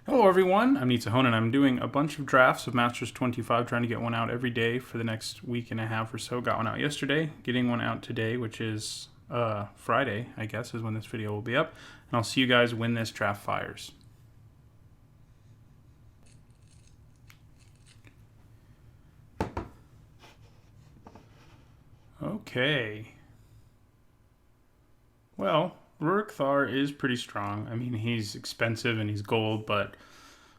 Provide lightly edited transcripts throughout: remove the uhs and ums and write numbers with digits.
Hello everyone, I'm Nitsa and I'm doing a bunch of drafts of Masters 25, trying to get one out every day for the next week and a half or so. Got one out yesterday, getting one out today, which is Friday, I guess, is when this video will be up. And I'll see you guys when this draft fires. Okay. Well, Rurik Thar is pretty strong. I mean, he's expensive and he's gold, but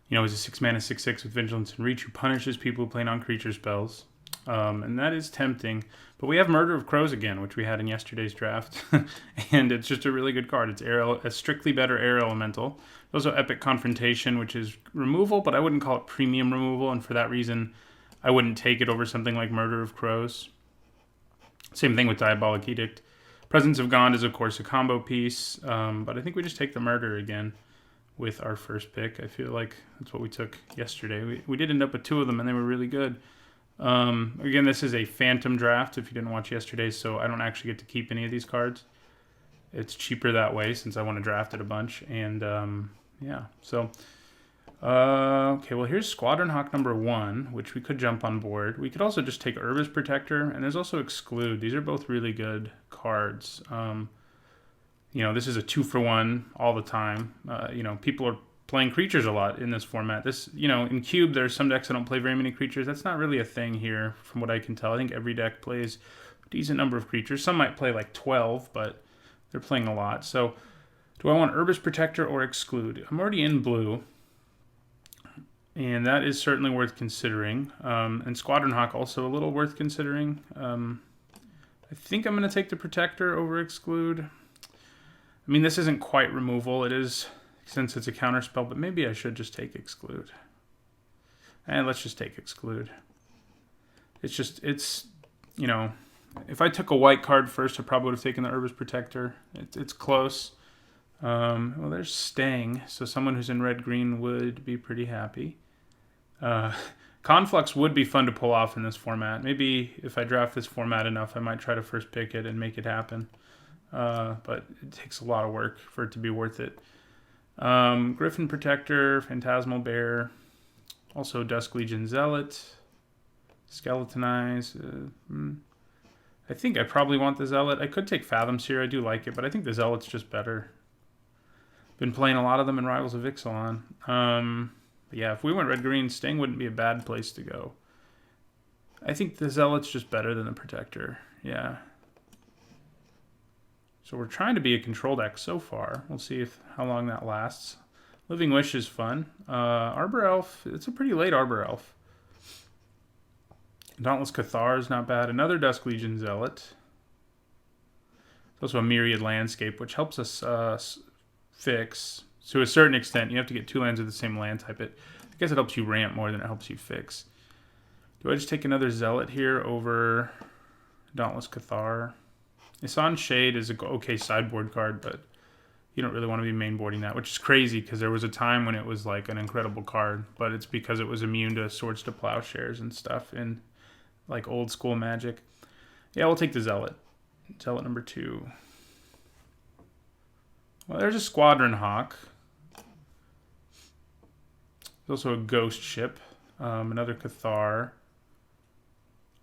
you know, he's a 6-mana 6/6 with Vigilance and Reach who punishes people who play non-creature spells. And that is tempting. But we have Murder of Crows again, which we had in yesterday's draft. And it's just a really good card. It's a strictly better air elemental. There's also Epic Confrontation, which is removal, but I wouldn't call it premium removal. And for that reason, I wouldn't take it over something like Murder of Crows. Same thing with Diabolic Edict. Presence of Gond is, of course, a combo piece. But I think we just take the Murder again with our first pick. I feel like that's what we took yesterday. We did end up with two of them, and they were really good. Again, this is a phantom draft if you didn't watch yesterday, so I don't actually get to keep any of these cards. It's cheaper that way since I want to draft it a bunch. And yeah, so okay, well, here's Squadron Hawk number 1, which we could jump on board. We could also just take Urbis Protector, and there's also Exclude. These are both really good cards. You know, this is a 2-for-1 all the time. You know, people are playing creatures a lot in this format. This, you know, in Cube, there's some decks that don't play very many creatures. That's not really a thing here, from what I can tell. I think every deck plays a decent number of creatures. Some might play like 12, but they're playing a lot. So, do I want Urbis Protector or Exclude? I'm already in blue, and that is certainly worth considering. And Squadron Hawk also a little worth considering. I think I'm going to take the Protector over Exclude. I mean, this isn't quite removal. It is, since it's a counterspell, but maybe I should just take Exclude. And let's just take Exclude. It's, you know, if I took a white card first, I probably would have taken the Urbis Protector. It's close. Well, there's Stang, so someone who's in red-green would be pretty happy. Conflux would be fun to pull off in this format. Maybe if I draft this format enough, I might try to first pick it and make it happen. But it takes a lot of work for it to be worth it. Griffin Protector, Phantasmal Bear, also Dusk Legion Zealot, Skeletonize. I think I probably want the Zealot. I could take Fathom Seer, I do like it, but I think the Zealot's just better. Been playing a lot of them in Rivals of Ixalan. But yeah, if we went red-green, Sting wouldn't be a bad place to go. I think the Zealot's just better than the Protector. Yeah. So we're trying to be a control deck so far. We'll see how long that lasts. Living Wish is fun. Arbor Elf, it's a pretty late Arbor Elf. Dauntless Cathar is not bad. Another Dusk Legion Zealot. There's also a Myriad Landscape, which helps us fix. To a certain extent, you have to get 2 lands of the same land type. I guess it helps you ramp more than it helps you fix. Do I just take another Zealot here over Dauntless Cathar? Isan Shade is a okay sideboard card, but you don't really want to be mainboarding that, which is crazy because there was a time when it was like an incredible card, but it's because it was immune to Swords to Plowshares and stuff in like old school Magic. Yeah, we'll take the Zealot. Zealot number 2. Well, there's a Squadron Hawk. There's also a Ghost Ship, another Cathar.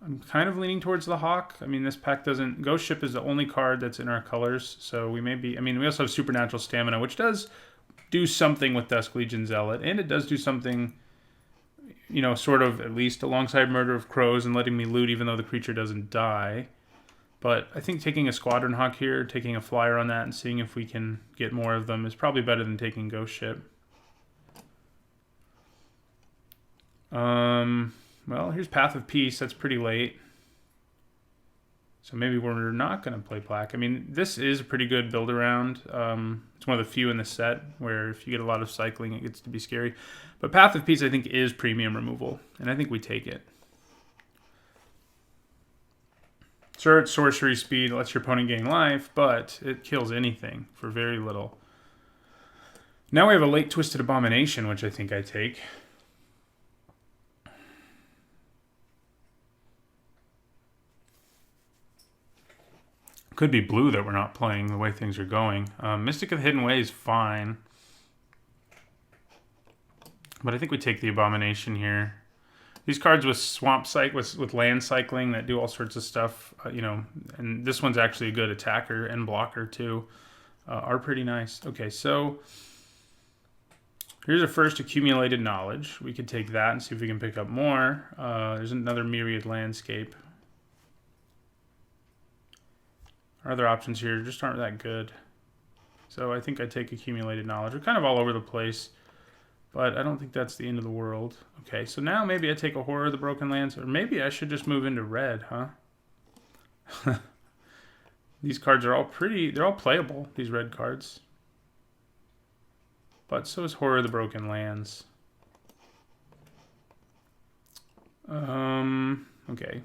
I'm kind of leaning towards the Hawk. I mean, this pack doesn't... Ghost Ship is the only card that's in our colors, so we may be... I mean, we also have Supernatural Stamina, which does do something with Dusk Legion Zealot, and it does do something, you know, sort of, at least, alongside Murder of Crows and letting me loot even though the creature doesn't die. But I think taking a Squadron Hawk here, taking a flyer on that, and seeing if we can get more of them is probably better than taking Ghost Ship. Well, here's Path of Peace. That's pretty late. So maybe we're not going to play Black. I mean, this is a pretty good build-around. It's one of the few in the set where if you get a lot of cycling, it gets to be scary. But Path of Peace, I think, is premium removal, and I think we take it. Sure, it's sorcery speed, lets your opponent gain life, but it kills anything for very little. Now we have a late Twisted Abomination, which I think I take. Could be blue that we're not playing the way things are going. Mystic of the Hidden Way is fine. But I think we take the Abomination here. These cards with swamp cycle with land cycling that do all sorts of stuff, you know, and this one's actually a good attacker and blocker too, are pretty nice. Okay, so here's our first accumulated knowledge. We could take that and see if we can pick up more. There's another Myriad Landscape. Our other options here just aren't that good. So I think I take accumulated knowledge. We're kind of all over the place, but I don't think that's the end of the world. Okay, so now maybe I take a Horror of the Broken Lands, or maybe I should just move into red, huh? These cards are all they're all playable, these red cards. But so is Horror of the Broken Lands. Okay.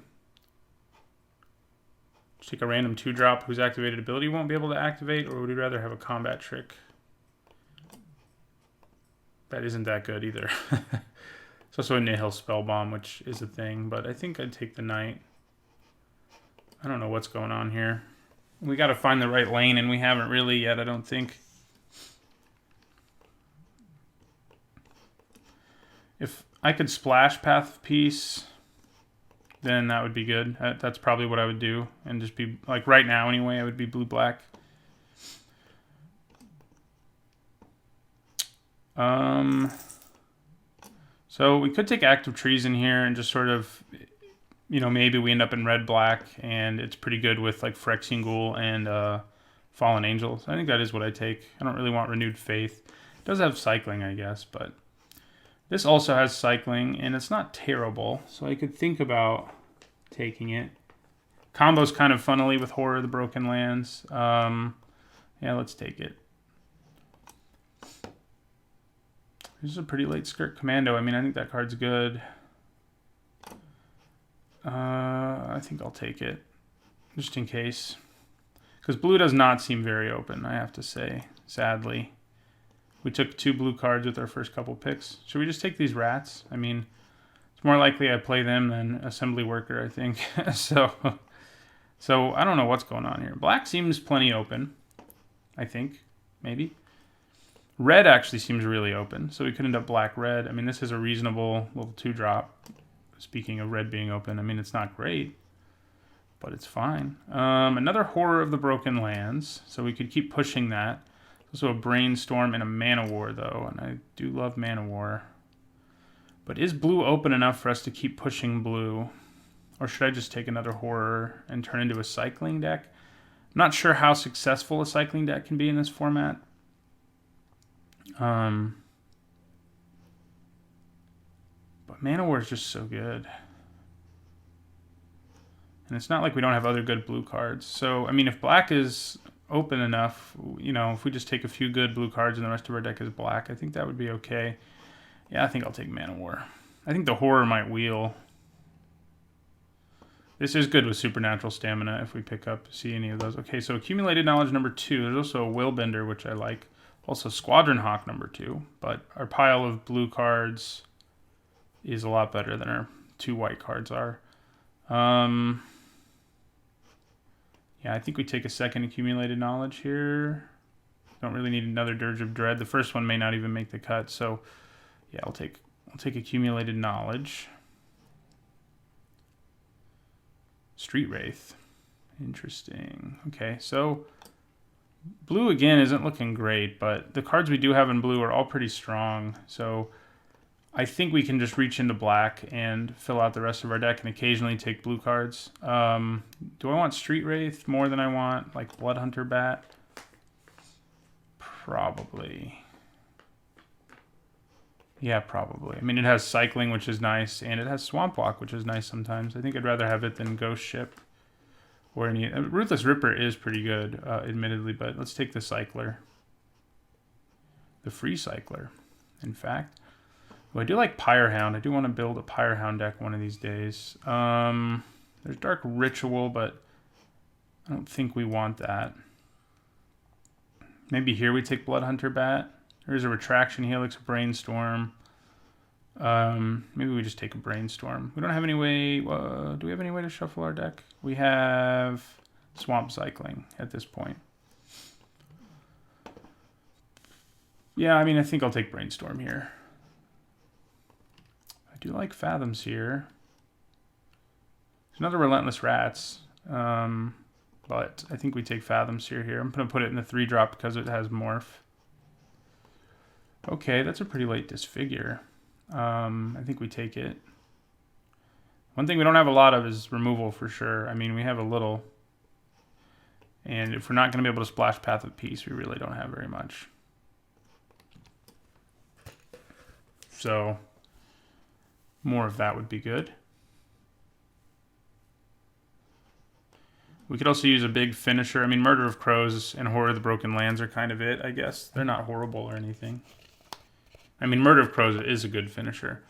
Just take a random 2-drop whose activated ability won't be able to activate, or would we rather have a combat trick? That isn't that good either. It's also a Nihil Spellbomb, which is a thing, but I think I'd take the Knight. I don't know what's going on here. We got to find the right lane, and we haven't really yet, I don't think. If I could splash Path of Peace, then that would be good. That's probably what I would do, and just be, like right now anyway, I would be blue-black. So we could take Active Treason here and just sort of, you know, maybe we end up in red-black, and it's pretty good with like Phyrexian Ghoul and Fallen Angels. I think that is what I take. I don't really want Renewed Faith. It does have cycling, I guess, but this also has cycling, and it's not terrible, so I could think about taking it. Combo's kind of funnily with Horror of the Broken Lands. Yeah, let's take it. This is a pretty late Skirk Commando. I mean, I think that card's good. I think I'll take it, just in case. Because blue does not seem very open, I have to say, sadly. We took 2 blue cards with our first couple picks. Should we just take these rats? I mean, it's more likely I play them than Assembly Worker, I think. So I don't know what's going on here. Black seems plenty open, I think, maybe. Red actually seems really open, so we could end up black-red. I mean, this is a reasonable little 2-drop. Speaking of red being open, I mean, it's not great, but it's fine. Another Horror of the Broken Lands, so we could keep pushing that. Also a Brainstorm and a Mana War, though, and I do love Mana War. But is blue open enough for us to keep pushing blue? Or should I just take another Horror and turn into a cycling deck? I'm not sure how successful a cycling deck can be in this format. But Mana War is just so good. And it's not like we don't have other good blue cards. So, I mean, if black is open enough, you know, if we just take a few good blue cards and the rest of our deck is black, I think that would be okay. Yeah, I think I'll take Mana War. I think the Horror might wheel. This is good with Supernatural Stamina if we see any of those. Okay, so Accumulated Knowledge number 2. There's also a Willbender, which I like. Also Squadron Hawk number 2. But our pile of blue cards is a lot better than our 2 white cards are. Yeah, I think we take a second Accumulated Knowledge here. Don't really need another Dirge of Dread. The first one may not even make the cut, so yeah, I'll take Accumulated Knowledge. Street Wraith. Interesting. Okay, so blue again isn't looking great, but the cards we do have in blue are all pretty strong, so I think we can just reach into black and fill out the rest of our deck and occasionally take blue cards. Do I want Street Wraith more than I want, like, Bloodhunter Bat? Probably. Yeah, probably. I mean, it has Cycling, which is nice, and it has Swamp Walk, which is nice sometimes. I think I'd rather have it than Ghost Ship. Or any... Ruthless Ripper is pretty good, admittedly, but let's take the Cycler. The Free Cycler, in fact. Well, I do like Pyrehound. I do want to build a Pyrehound deck one of these days. There's Dark Ritual, but I don't think we want that. Maybe here we take Bloodhunter Bat. There's a Retraction Helix, Brainstorm. Maybe we just take a Brainstorm. We don't have any way... do we have any way to shuffle our deck? We have Swamp Cycling at this point. Yeah, I mean, I think I'll take Brainstorm here. do like Fathoms here. There's another Relentless Rats. But I think we take Fathoms here. I'm going to put it in the 3-drop because it has Morph. Okay, that's a pretty late Disfigure. I think we take it. One thing we don't have a lot of is removal for sure. I mean, we have a little. And if we're not going to be able to splash Path of Peace, we really don't have very much. So, more of that would be good. We could also use a big finisher. I mean, Murder of Crows and Horror of the Broken Lands are kind of it, I guess. They're not horrible or anything. I mean, Murder of Crows is a good finisher.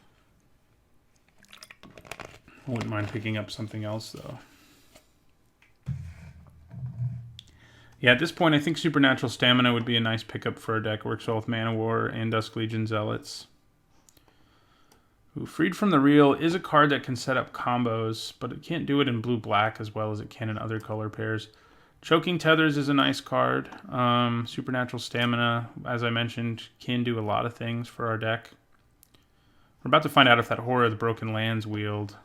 I wouldn't mind picking up something else, though. Yeah, at this point, I think Supernatural Stamina would be a nice pickup for a deck. Works well with Mana War and Dusk Legion Zealots. Ooh, Freed from the Real is a card that can set up combos, but it can't do it in blue-black as well as it can in other color pairs. Choking Tethers is a nice card. Supernatural Stamina, as I mentioned, can do a lot of things for our deck. We're about to find out if that Horror of the Broken Lands wheeled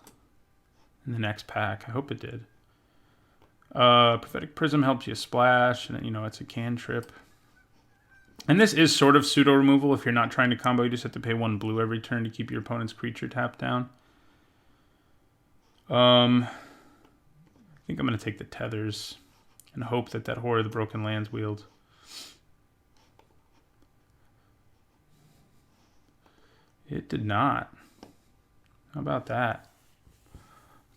in the next pack. I hope it did. Prophetic Prism helps you splash, and it's a cantrip. And this is sort of pseudo removal. If you're not trying to combo, you just have to pay 1 blue every turn to keep your opponent's creature tapped down. I think I'm going to take the Tethers and hope that Horror of the Broken Lands wield. It did not. How about that?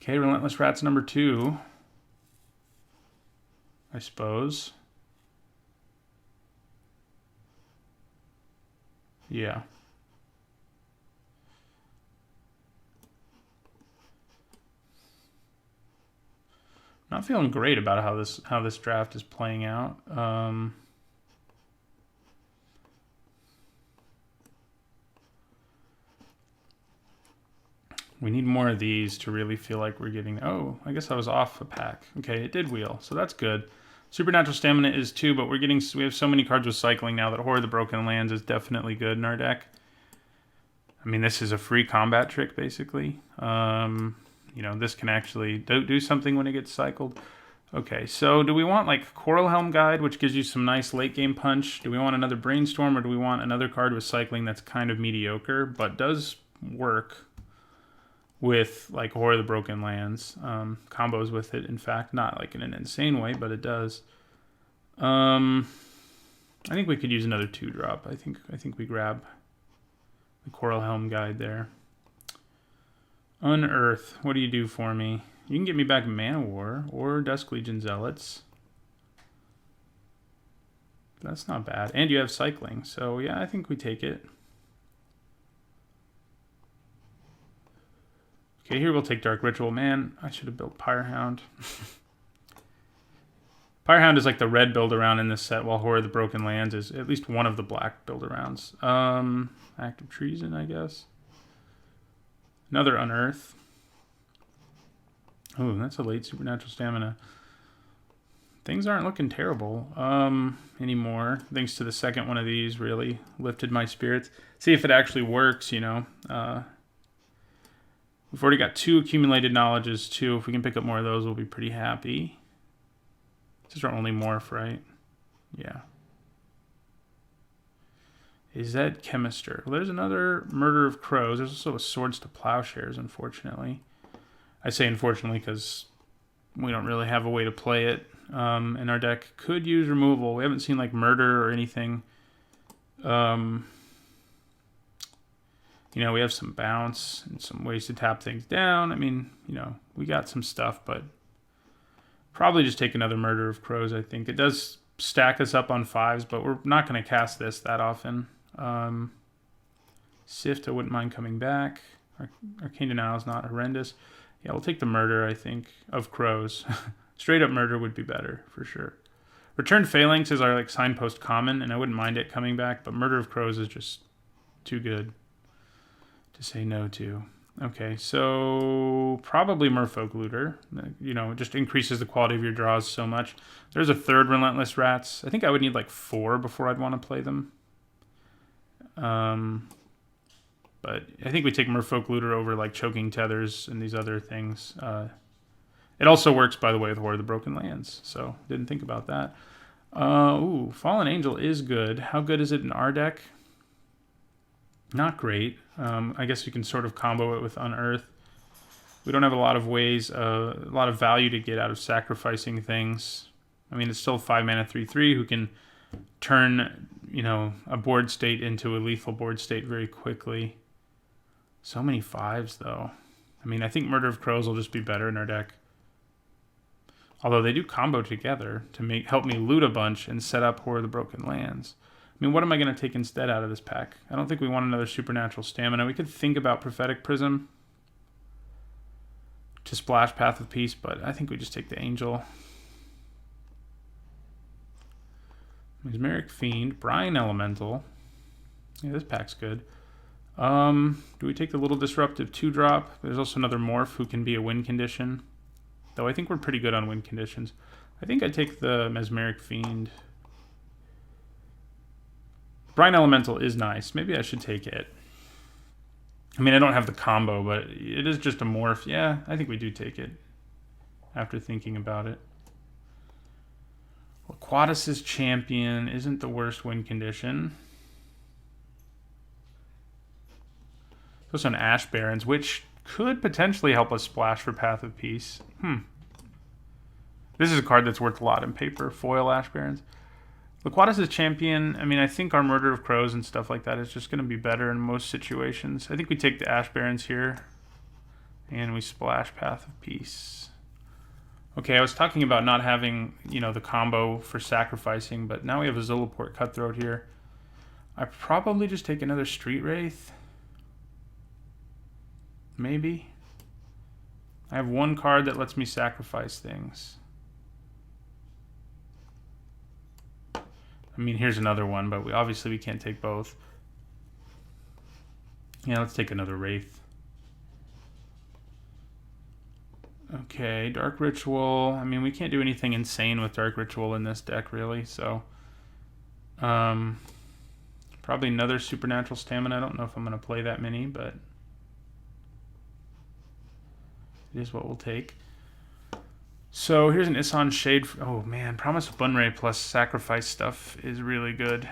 Okay, Relentless Rats number 2. I suppose. Yeah. Not feeling great about how this draft is playing out. We need more of these to really feel like we're getting... Oh, I guess I was off a pack. Okay, it did wheel, so that's good. Supernatural Stamina is 2, but we have so many cards with cycling now that Horror of the Broken Lands is definitely good in our deck. I mean, this is a free combat trick, basically. This can actually do something when it gets cycled. Okay, so do we want like Coral Helm Guide, which gives you some nice late game punch? Do we want another Brainstorm, or do we want another card with cycling that's kind of mediocre, but does work with like Horror of the Broken Lands, combos with it, in fact, not like in an insane way, but it does. I think we could use another 2-drop. I think we grab the Coral Helm Guide there. Unearth, what do you do for me? You can get me back Mana War or Dusk Legion Zealots. That's not bad. And you have cycling, so yeah, I think we take it. Okay, here we'll take Dark Ritual. Man, I should have built Pyrehound. Pyrehound is like the red build-around in this set, while Horror of the Broken Lands is at least one of the black build-arounds. Act of Treason, I guess. Another Unearth. Oh, that's a late Supernatural Stamina. Things aren't looking terrible anymore. Thanks to the second one of these, really lifted my spirits. See if it actually works, We've already got 2 accumulated knowledges, too. If we can pick up more of those, we'll be pretty happy. This is our only morph, right? Yeah. Is that Chemister? Well, there's another Murder of Crows. There's also a Swords to Plowshares, unfortunately. I say unfortunately because we don't really have a way to play it. And our deck could use removal. We haven't seen like Murder or anything. We have some bounce and some ways to tap things down. I mean, we got some stuff, but probably just take another Murder of Crows, I think. It does stack us up on 5s, but we're not going to cast this that often. Sift, I wouldn't mind coming back. Arcane Denial is not horrendous. Yeah, we'll take the Murder, I think, of Crows. Straight up Murder would be better, for sure. Returned Phalanx is our like signpost common, and I wouldn't mind it coming back, but Murder of Crows is just too good to say no to. Okay, so probably Merfolk Looter. It just increases the quality of your draws so much. There's a third Relentless Rats. I think I would need like 4 before I'd want to play them. But but I think we take Merfolk Looter over like Choking Tethers and these other things. It also works, by the way, with War of the Broken Lands, so didn't think about that. Ooh, Fallen Angel is good. How good is it in our deck? Not great. I guess you can sort of combo it with Unearth. We don't have a lot of ways, a lot of value to get out of sacrificing things. I mean, it's still 5 mana 3/3 who can turn, you know, a board state into a lethal board state very quickly. So many 5s, though. I mean, I think Murder of Crows will just be better in our deck. Although they do combo together to help me loot a bunch and set up War of the Broken Lands. I mean, what am I going to take instead out of this pack? I don't think we want another Supernatural Stamina. We could think about Prophetic Prism to splash Path of Peace, but I think we just take the Angel. Mesmeric Fiend, Brine Elemental. Yeah, this pack's good. Do we take the Little Disruptive 2-drop? There's also another Morph who can be a win condition. Though I think we're pretty good on win conditions. I think I'd take the Mesmeric Fiend. Brine Elemental is nice. Maybe I should take it. I mean, I don't have the combo, but it is just a morph. Yeah, I think we do take it after thinking about it. Aquatis' Champion isn't the worst win condition. There's also an Ash Barrens, which could potentially help us splash for Path of Peace. This is a card that's worth a lot in paper. Foil Ash Barrens. Aquatis' Champion, I mean, I think our Murder of Crows and stuff like that is just going to be better in most situations. I think we take the Ash Barrens here, and we splash Path of Peace. Okay, I was talking about not having, you know, the combo for sacrificing, but now we have a Zulaport Cutthroat here. I probably just take another Street Wraith. Maybe. I have one card that lets me sacrifice things. I mean, here's another one, but obviously we can't take both. Yeah, let's take another Wraith. Okay, Dark Ritual. I mean, we can't do anything insane with Dark Ritual in this deck, really, so... probably another Supernatural Stamina. I don't know if I'm going to play that many, but... it is what we'll take. So here's an Isan Shade. Oh man, Promise of Bunray plus sacrifice stuff is really good.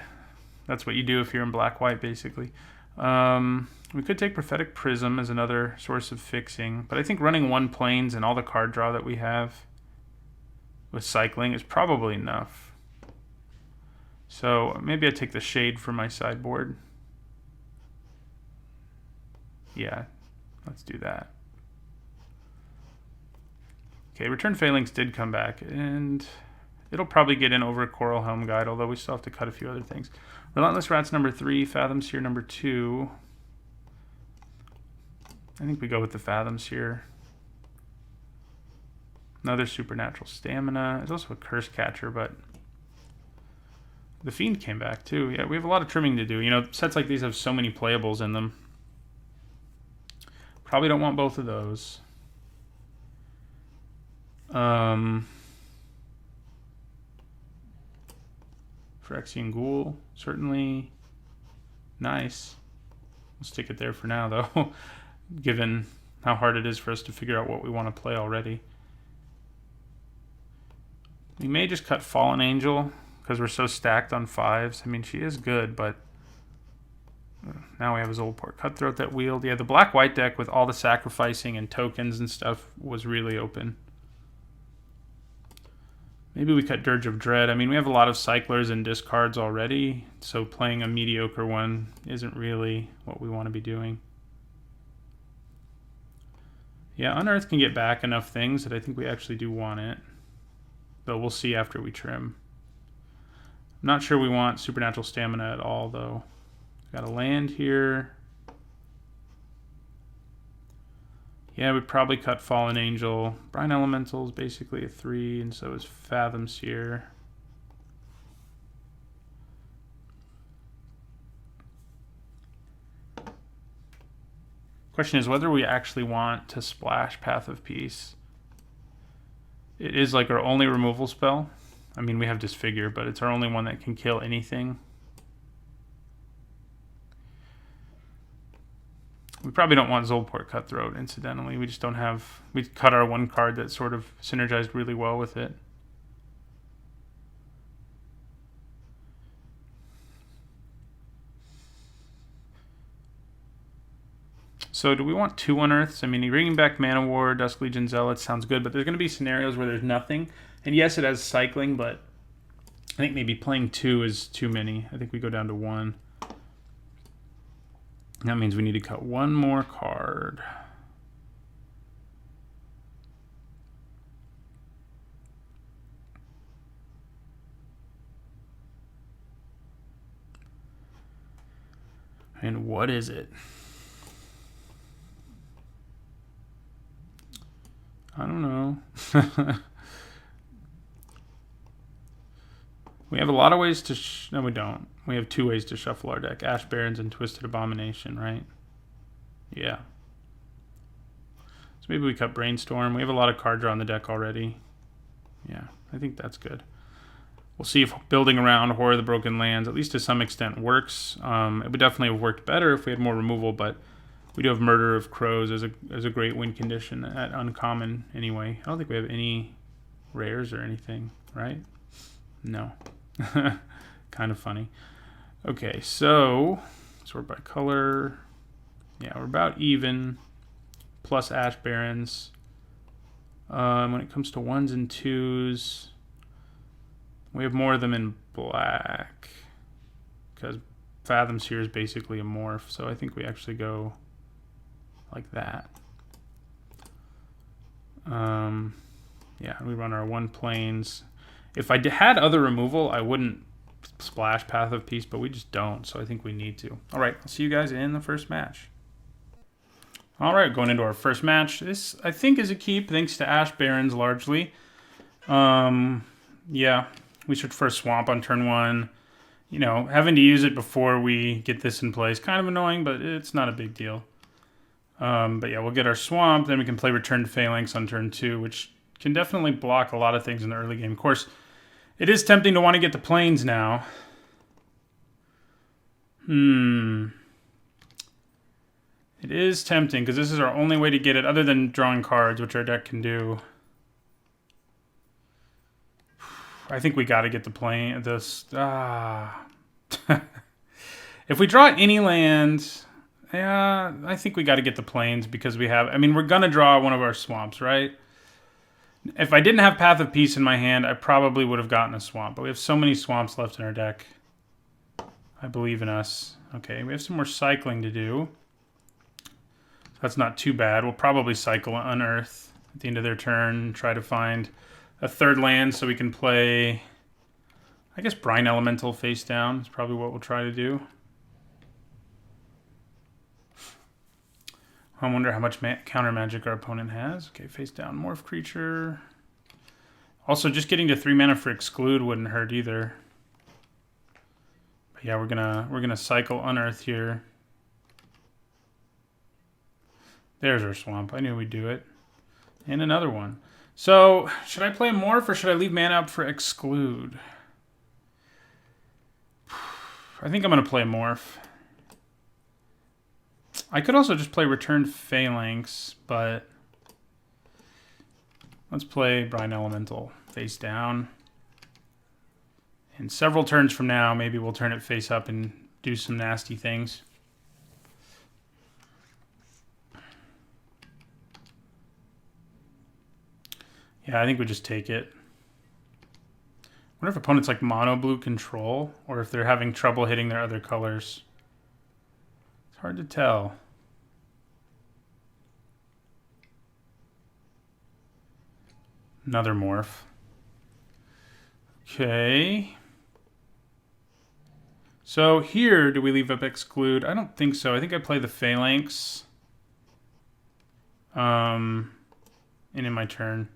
That's what you do if you're in black-white, basically. We could take Prophetic Prism as another source of fixing, but I think running 1 Plains and all the card draw that we have with cycling is probably enough. So maybe I take the Shade for my sideboard. Yeah, let's do that. Okay, Return Phalanx did come back, and it'll probably get in over Coral Helm Guide, although we still have to cut a few other things. Relentless Rats number 3, Fathom Seer number 2. I think we go with the Fathom Seer. Another Supernatural Stamina. There's also a Curse Catcher, but the Fiend came back too. Yeah, we have a lot of trimming to do. You know, sets like these have so many playables in them. Probably don't want both of those. Phyrexian Ghoul, certainly nice. We'll stick it there for now, though, given how hard it is for us to figure out what we want to play already. We may just cut Fallen Angel, because we're so stacked on 5s. I mean, she is good, but now we have his Zulaport Cutthroat that wield. Yeah, the black-white deck with all the sacrificing and tokens and stuff was really open. Maybe we cut Dirge of Dread. I mean, we have a lot of cyclers and discards already, so playing a mediocre one isn't really what we want to be doing. Yeah, Unearth can get back enough things that I think we actually do want it, but we'll see after we trim. I'm not sure we want Supernatural Stamina at all, though. Got a land here. Yeah, we'd probably cut Fallen Angel. Brine Elemental is basically a 3, and so is Fathom Seer. Question is whether we actually want to splash Path of Peace. It is like our only removal spell. I mean, we have Disfigure, but it's our only one that can kill anything. We probably don't want Zolport Cutthroat, incidentally. We just don't have... We cut our one card that sort of synergized really well with it. So do we want 2 Unearths? I mean, bringing back Mana War, Dusk Legion Zealot sounds good, but there's going to be scenarios where there's nothing. And yes, it has cycling, but I think maybe playing 2 is too many. I think we go down to 1. That means we need to cut 1 more card. And what is it? I don't know. We have a lot of ways to... No, we don't. We have 2 ways to shuffle our deck. Ash Barrens and Twisted Abomination, right? Yeah. So maybe we cut Brainstorm. We have a lot of card draw on the deck already. Yeah, I think that's good. We'll see if building around Horror of the Broken Lands, at least to some extent, works. It would definitely have worked better if we had more removal, but we do have Murder of Crows as a great win condition at uncommon anyway. I don't think we have any rares or anything, right? No. Kind of funny. Okay, so sort by color. Yeah, we're about even. Plus Ash Barrens. When it comes to 1s and 2s, we have more of them in black. Because Fathom Seer is basically a morph, so I think we actually go like that. Yeah, we run our 1 planes. If I had other removal, I wouldn't splash Path of Peace, but we just don't, so I think we need to. All right, I'll see you guys in the first match. All right, going into our first match. This, I think, is a keep, thanks to Ash Barrens, largely. Yeah, we search for a swamp on turn 1. You know, having to use it before we get this in place, kind of annoying, but it's not a big deal. But yeah, we'll get our swamp, then we can play Return to Phalanx on turn 2, which can definitely block a lot of things in the early game. Of course, it is tempting to want to get the plains now. It is tempting, because this is our only way to get it, other than drawing cards, which our deck can do. I think we got to get the plane. This. If we draw any lands, yeah, I think we got to get the plains, because we have... I mean, we're going to draw one of our swamps, right? If I didn't have Path of Peace in my hand, I probably would have gotten a swamp. But we have so many swamps left in our deck. I believe in us. Okay, we have some more cycling to do. So that's not too bad. We'll probably cycle Unearth at the end of their turn. Try to find a 3rd land so we can play... I guess Brine Elemental face down is probably what we'll try to do. I wonder how much counter magic our opponent has. Okay, face down morph creature. Also, just getting to 3 mana for Exclude wouldn't hurt either. But yeah, we're gonna cycle Unearth here. There's our swamp. I knew we'd do it. And another one. So, should I play morph or should I leave mana up for Exclude? I think I'm gonna play morph. I could also just play Return Phalanx, but let's play Brine Elemental face down. And several turns from now, maybe we'll turn it face up and do some nasty things. Yeah, I think we just take it. I wonder if opponents like mono blue control, or if they're having trouble hitting their other colors. It's hard to tell. Another morph. Okay. So here, do we leave up Exclude? I don't think so. I think I play the Phalanx. And in my turn.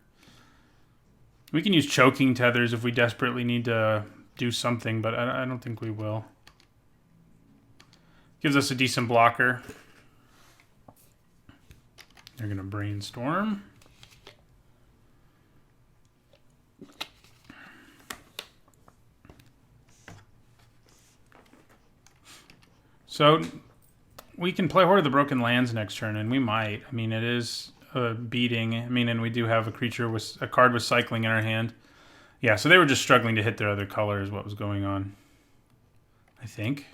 We can use Choking Tethers if we desperately need to do something, but I don't think we will. Gives us a decent blocker. They're going to Brainstorm. So we can play Horde of the Broken Lands next turn, and we might. I mean, it is a beating. I mean, and we do have a card with cycling in our hand. Yeah, so they were just struggling to hit their other color is what was going on. I think.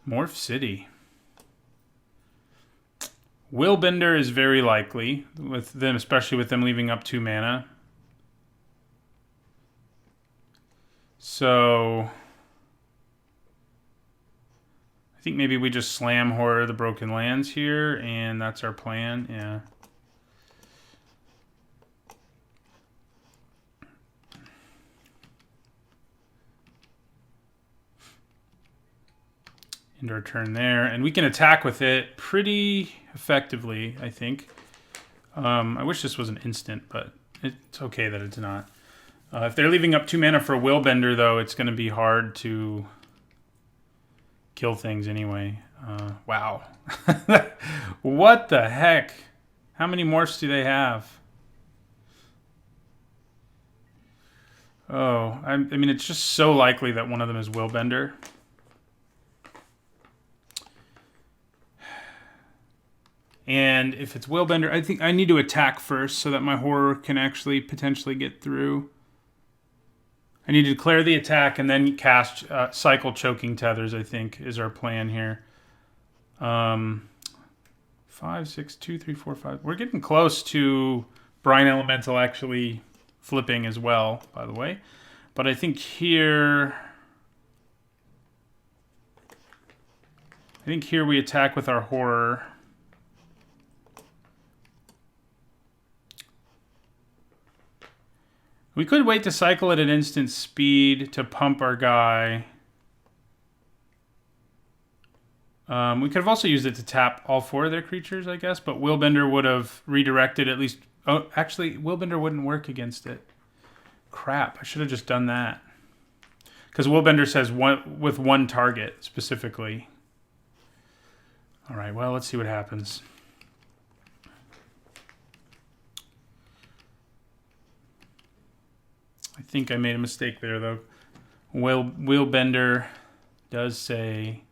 Morph City. Willbender is very likely, with them, especially with them leaving up 2 mana. So I think maybe we just slam Horror of the Broken Lands here, and that's our plan. Yeah. End our turn there, and we can attack with it pretty effectively, I think. I wish this was an instant, but it's okay that it's not. If they're leaving up 2 mana for Willbender, though, it's going to be hard to kill things anyway. Wow. What the heck? How many morphs do they have? Oh, I mean, it's just so likely that one of them is Willbender. And if it's Willbender, I think I need to attack first so that my horror can actually potentially get through. I need to declare the attack and then cast cycle Choking Tethers, I think, is our plan here. 5, 6, 2, 3, 4, 5. We're getting close to Brine Elemental actually flipping as well, by the way. But I think here... we attack with our horror. We could wait to cycle at an instant speed to pump our guy. We could have also used it to tap all 4 of their creatures, I guess, but Willbender would have redirected at least... Oh, actually, Willbender wouldn't work against it. Crap, I should have just done that. Because Willbender says with 1 target, specifically. All right, well, let's see what happens. I think I made a mistake there, though. Willbender does say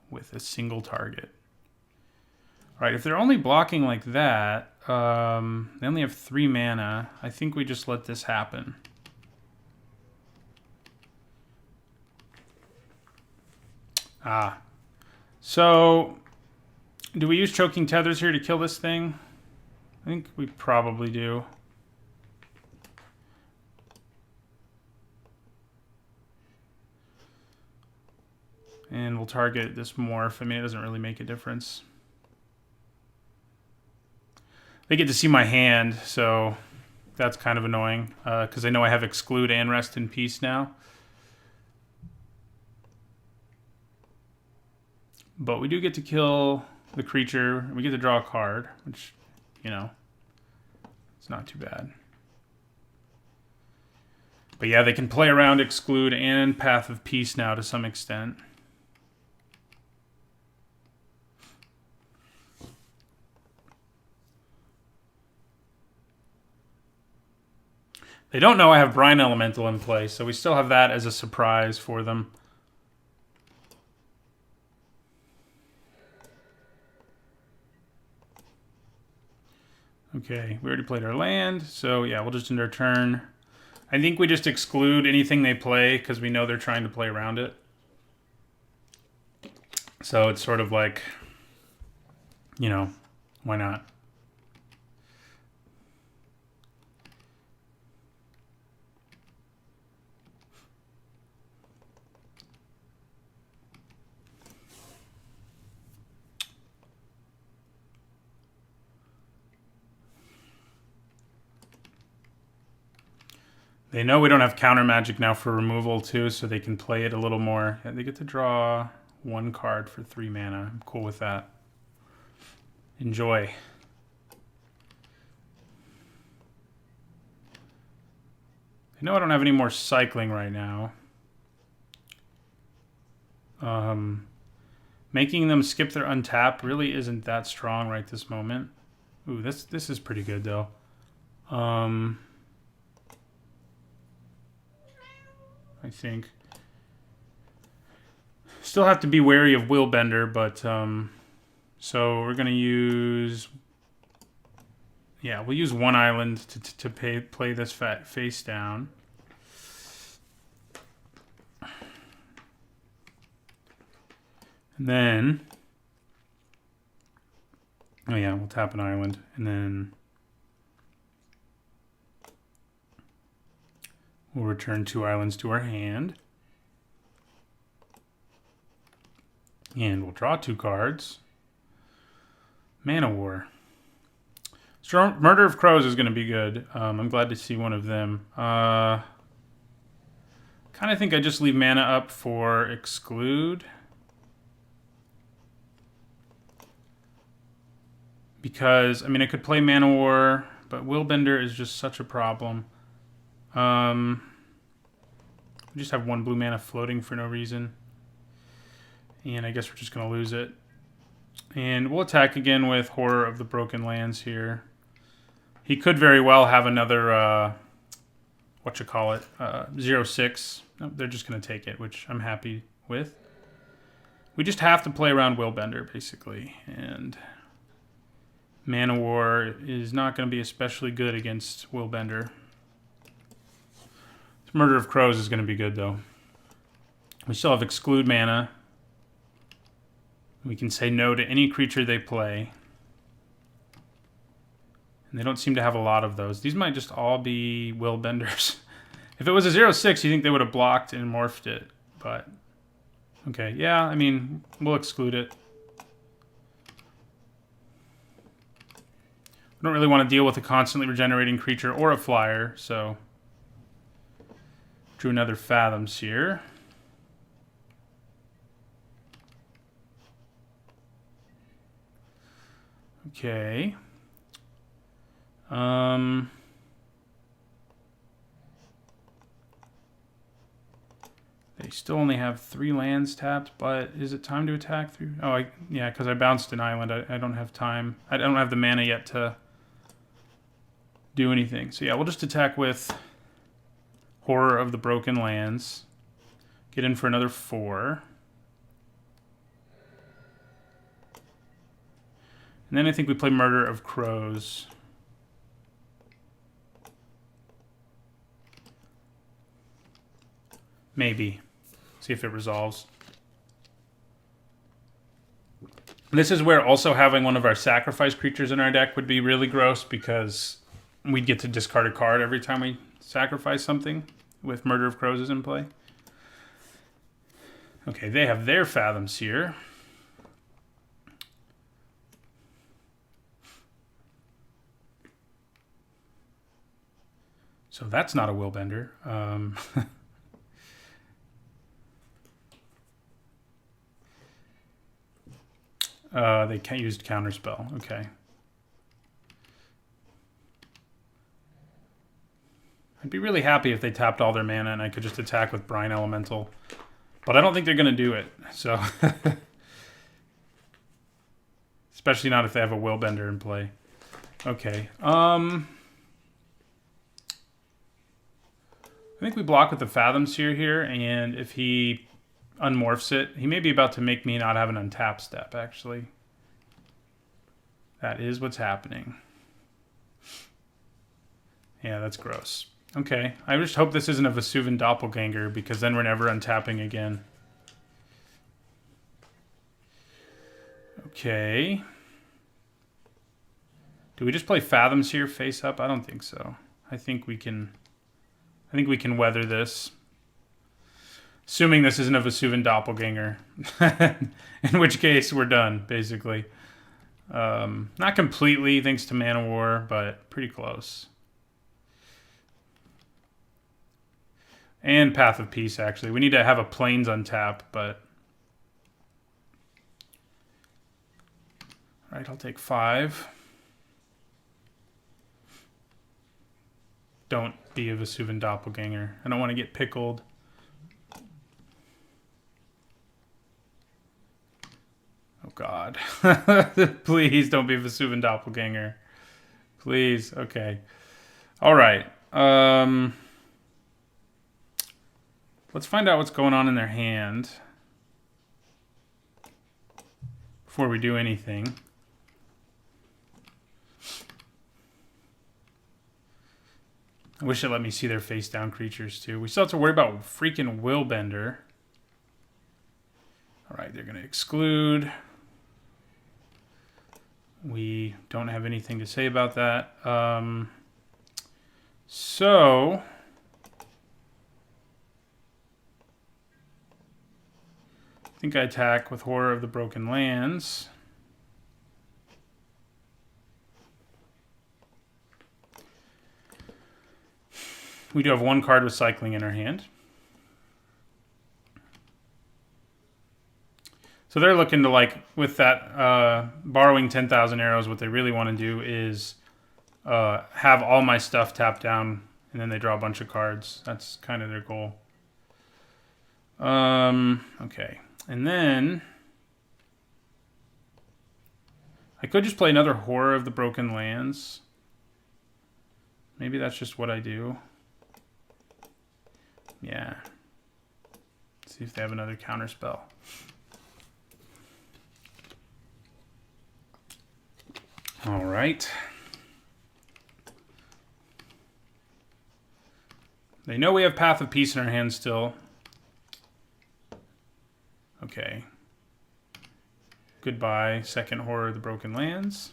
with a single target. All right, if they're only blocking like that, they only have 3 mana. I think we just let this happen. So do we use Choking Tethers here to kill this thing? I think we probably do. And we'll target this morph. I mean, it doesn't really make a difference. They get to see my hand, so that's kind of annoying. Because I know I have Exclude and Rest in Peace now. But we do get to kill the creature. We get to draw a card, which, you know, it's not too bad. But yeah, they can play around Exclude and Path of Peace now to some extent. They don't know I have Brine Elemental in play, so we still have that as a surprise for them. Okay, we already played our land, so yeah, we'll just end our turn. I think we just exclude anything they play because we know they're trying to play around it. So it's sort of like, you know, why not? They know we don't have counter magic now for removal too, so they can play it a little more. Yeah, they get to draw 1 card for 3 mana. I'm cool with that. Enjoy. I know I don't have any more cycling right now. Making them skip their untap really isn't that strong right this moment. Ooh, this is pretty good though. I think. Still have to be wary of Willbender, but so we're gonna use. Yeah, we'll use one island to play this face down. And then, oh yeah, we'll tap an island, and then we'll return 2 islands to our hand. And we'll draw 2 cards. Mana War. Murder of Crows is going to be good. I'm glad to see one of them. Kind of think I just leave mana up for Exclude. Because, I mean, I could play Mana War, but Willbender is just such a problem. We just have 1 blue mana floating for no reason. And I guess we're just going to lose it. And we'll attack again with Horror of the Broken Lands here. He could very well have another, 0/6. Nope, they're just going to take it, which I'm happy with. We just have to play around Willbender, basically. And Mana War is not going to be especially good against Willbender. Murder of Crows is going to be good, though. We still have Exclude mana. We can say no to any creature they play. And they don't seem to have a lot of those. These might just all be Willbenders. If it was a 0/6, you think they would have blocked and morphed it. But, okay, yeah, I mean, we'll exclude it. We don't really want to deal with a constantly regenerating creature or a flyer, so drew another Fathoms here. Okay. They still only have 3 lands tapped, but is it time to attack through? Oh, yeah, because I bounced an island. I don't have time. I don't have the mana yet to do anything. So yeah, we'll just attack with Horror of the Broken Lands. Get in for another 4. And then I think we play Murder of Crows. Maybe. See if it resolves. This is where also having one of our sacrifice creatures in our deck would be really gross, because we'd get to discard a card every time we sacrifice something with Murder of Crows is in play. Okay, they have their Fathoms here. So that's not a Willbender. They can't use Counterspell. Okay. I'd be really happy if they tapped all their mana and I could just attack with Brine Elemental. But I don't think they're going to do it. So, especially not if they have a Willbender in play. Okay. I think we block with the Fathoms here, and if he unmorphs it, he may be about to make me not have an untap step, actually. That is what's happening. Yeah, that's gross. Okay, I just hope this isn't a Vesuvan Doppelganger, because then we're never untapping again. Okay. Do we just play Fathoms here face up? I don't think so. I think we can weather this. Assuming this isn't a Vesuvan Doppelganger. In which case, we're done, basically. Not completely, thanks to Mana War, but pretty close. And Path of Peace, actually. We need to have a Plains untap, but... Alright, I'll take 5. Don't be a Vesuvan Doppelganger. I don't want to get pickled. Oh, God. Please don't be a Vesuvan Doppelganger. Please. Okay. All right. Let's find out what's going on in their hand. before we do anything. I wish it let me see their face down creatures too. We still have to worry about freaking Willbender. Alright, they're going to exclude. We don't have anything to say about that. So I think I attack with Horror of the Broken Lands. We do have one card with Cycling in our hand. So they're looking to, like, with that borrowing 10,000 arrows, what they really want to do is have all my stuff tapped down, and then they draw a bunch of cards. That's kind of their goal. Okay. And then I could just play another Horror of the Broken Lands. Maybe that's just what I do. Yeah. Let's see if they have another counter spell. All right. They know we have Path of Peace in our hand still. Okay. Goodbye, second Horror of the Broken Lands.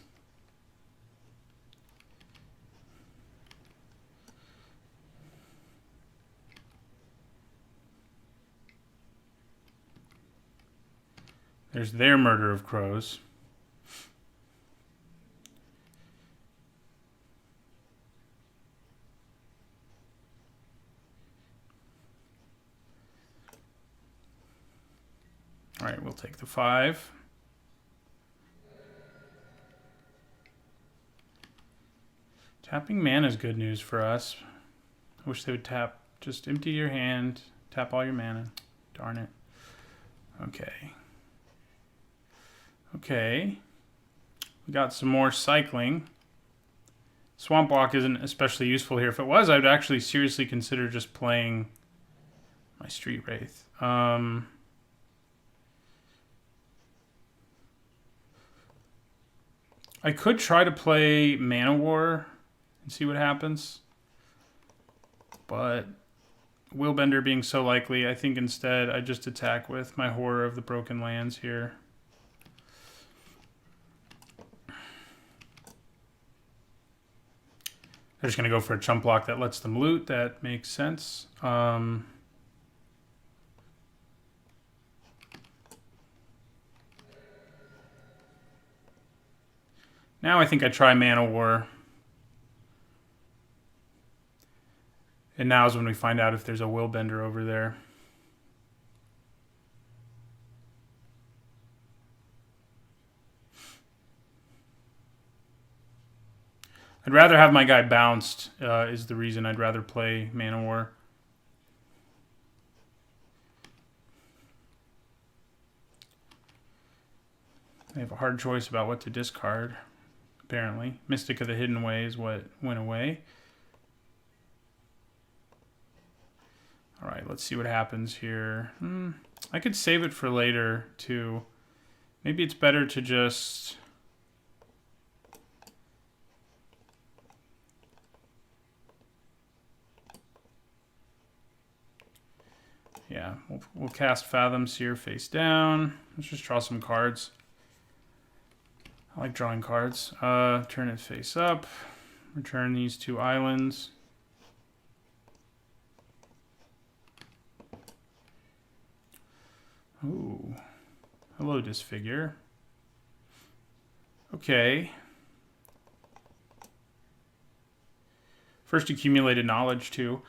There's their Murder of Crows. All right, we'll take the 5. Tapping mana is good news for us. I wish they would tap. Just empty your hand. Tap all your mana. Darn it. Okay. Okay. We got some more cycling. Swamp Walk isn't especially useful here. If it was, I would actually seriously consider just playing my Street Wraith. I could try to play Mana War and see what happens. But Willbender being so likely, I think instead I just attack with my Horror of the Broken Lands here. They're just going to go for a chump block that lets them loot. That makes sense. Now I think I try Mana War. And now is when we find out if there's a Willbender over there. I'd rather have my guy bounced, is the reason I'd rather play Mana War. I have a hard choice about what to discard, apparently. Mystic of the Hidden Way is what went away. Alright, let's see what happens here. I could save it for later, too. Maybe it's better to just... Yeah, we'll cast Fathom Seer face down. Let's just draw some cards. I like drawing cards. Turn it face up. Return these 2 islands. Ooh. Hello, Disfigure. Okay. First accumulated knowledge, too.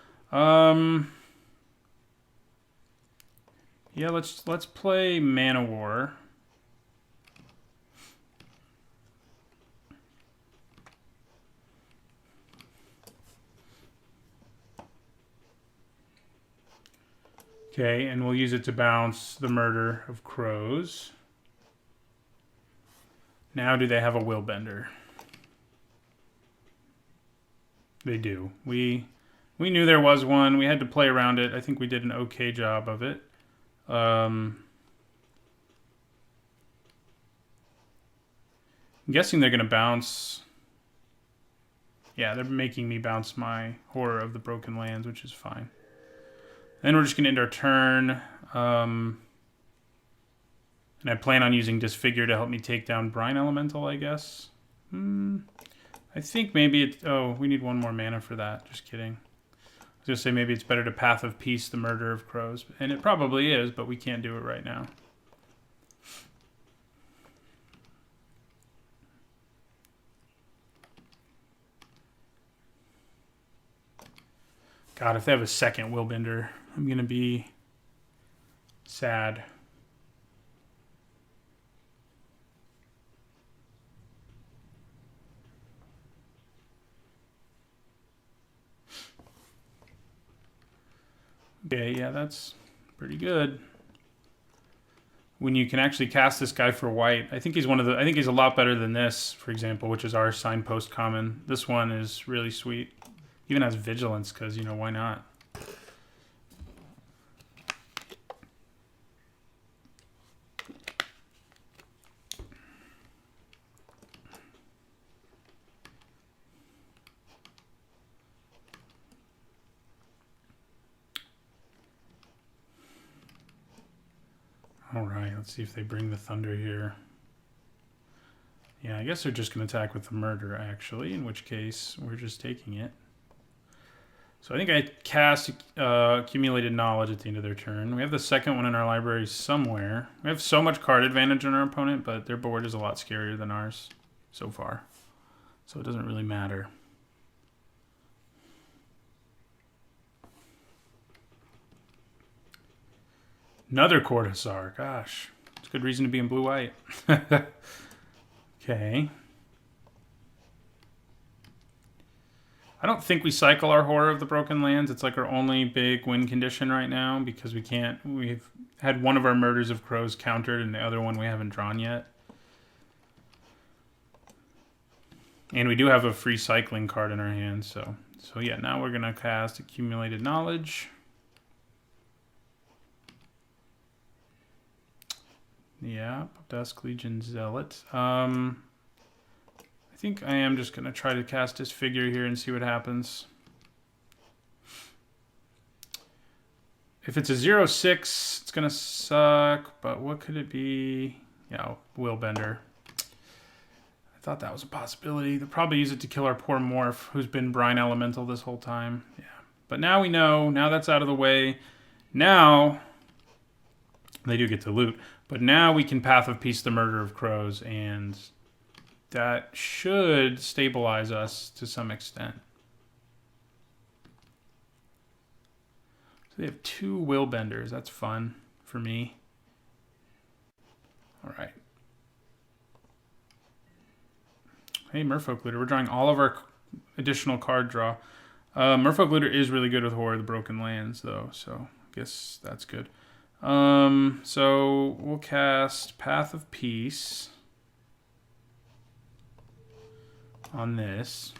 Yeah, let's play Mana War. Okay, and we'll use it to bounce the Murder of Crows. Now, do they have a Willbender? They do. We knew there was one. We had to play around it. I think we did an okay job of it. I'm guessing they're going to bounce. Yeah, they're making me bounce my Horror of the Broken Lands, which is fine. Then we're just going to end our turn. And I plan on using Disfigure to help me take down Brine Elemental, I guess. I think maybe it... Oh, we need one more mana for that. Just kidding. I was going to say maybe it's better to Path of Peace the Murder of Crows. And it probably is, but we can't do it right now. God, if they have a second Willbender, I'm going to be sad. Okay, yeah, that's pretty good. When you can actually cast this guy for white, I think he's I think he's a lot better than this, for example, which is our Signpost common. This one is really sweet. Even has Vigilance, because, you know, why not? All right, let's see if they bring the Thunder here. Yeah, I guess they're just going to attack with the Murder, actually, in which case we're just taking it. So I think I cast Accumulated Knowledge at the end of their turn. We have the second one in our library somewhere. We have so much card advantage on our opponent, but their board is a lot scarier than ours so far. So it doesn't really matter. Another Cortazar. Gosh, it's a good reason to be in blue-white. Okay. I don't think we cycle our Horror of the Broken Lands. It's like our only big win condition right now because we can't. We've had one of our Murders of Crows countered and the other one we haven't drawn yet. And we do have a free cycling card in our hands. So yeah, now we're going to cast Accumulated Knowledge. Yeah, Dusk Legion Zealot. I think I am just going to try to cast Disfigure here and see what happens. If it's a 0/6, it's going to suck, but what could it be? Yeah, Willbender. I thought that was a possibility. They'll probably use it to kill our poor Morph, who's been Brine Elemental this whole time. Yeah, but now we know. Now that's out of the way. Now, they do get to loot, but now we can Path of Peace the Murder of Crows, and that should stabilize us to some extent. So they have 2 Willbenders. That's fun for me. All right. Hey, Merfolk Looter. We're drawing all of our additional card draw. Merfolk Looter is really good with Horror of the Broken Lands, though, so I guess that's good. So we'll cast Path of Peace on this.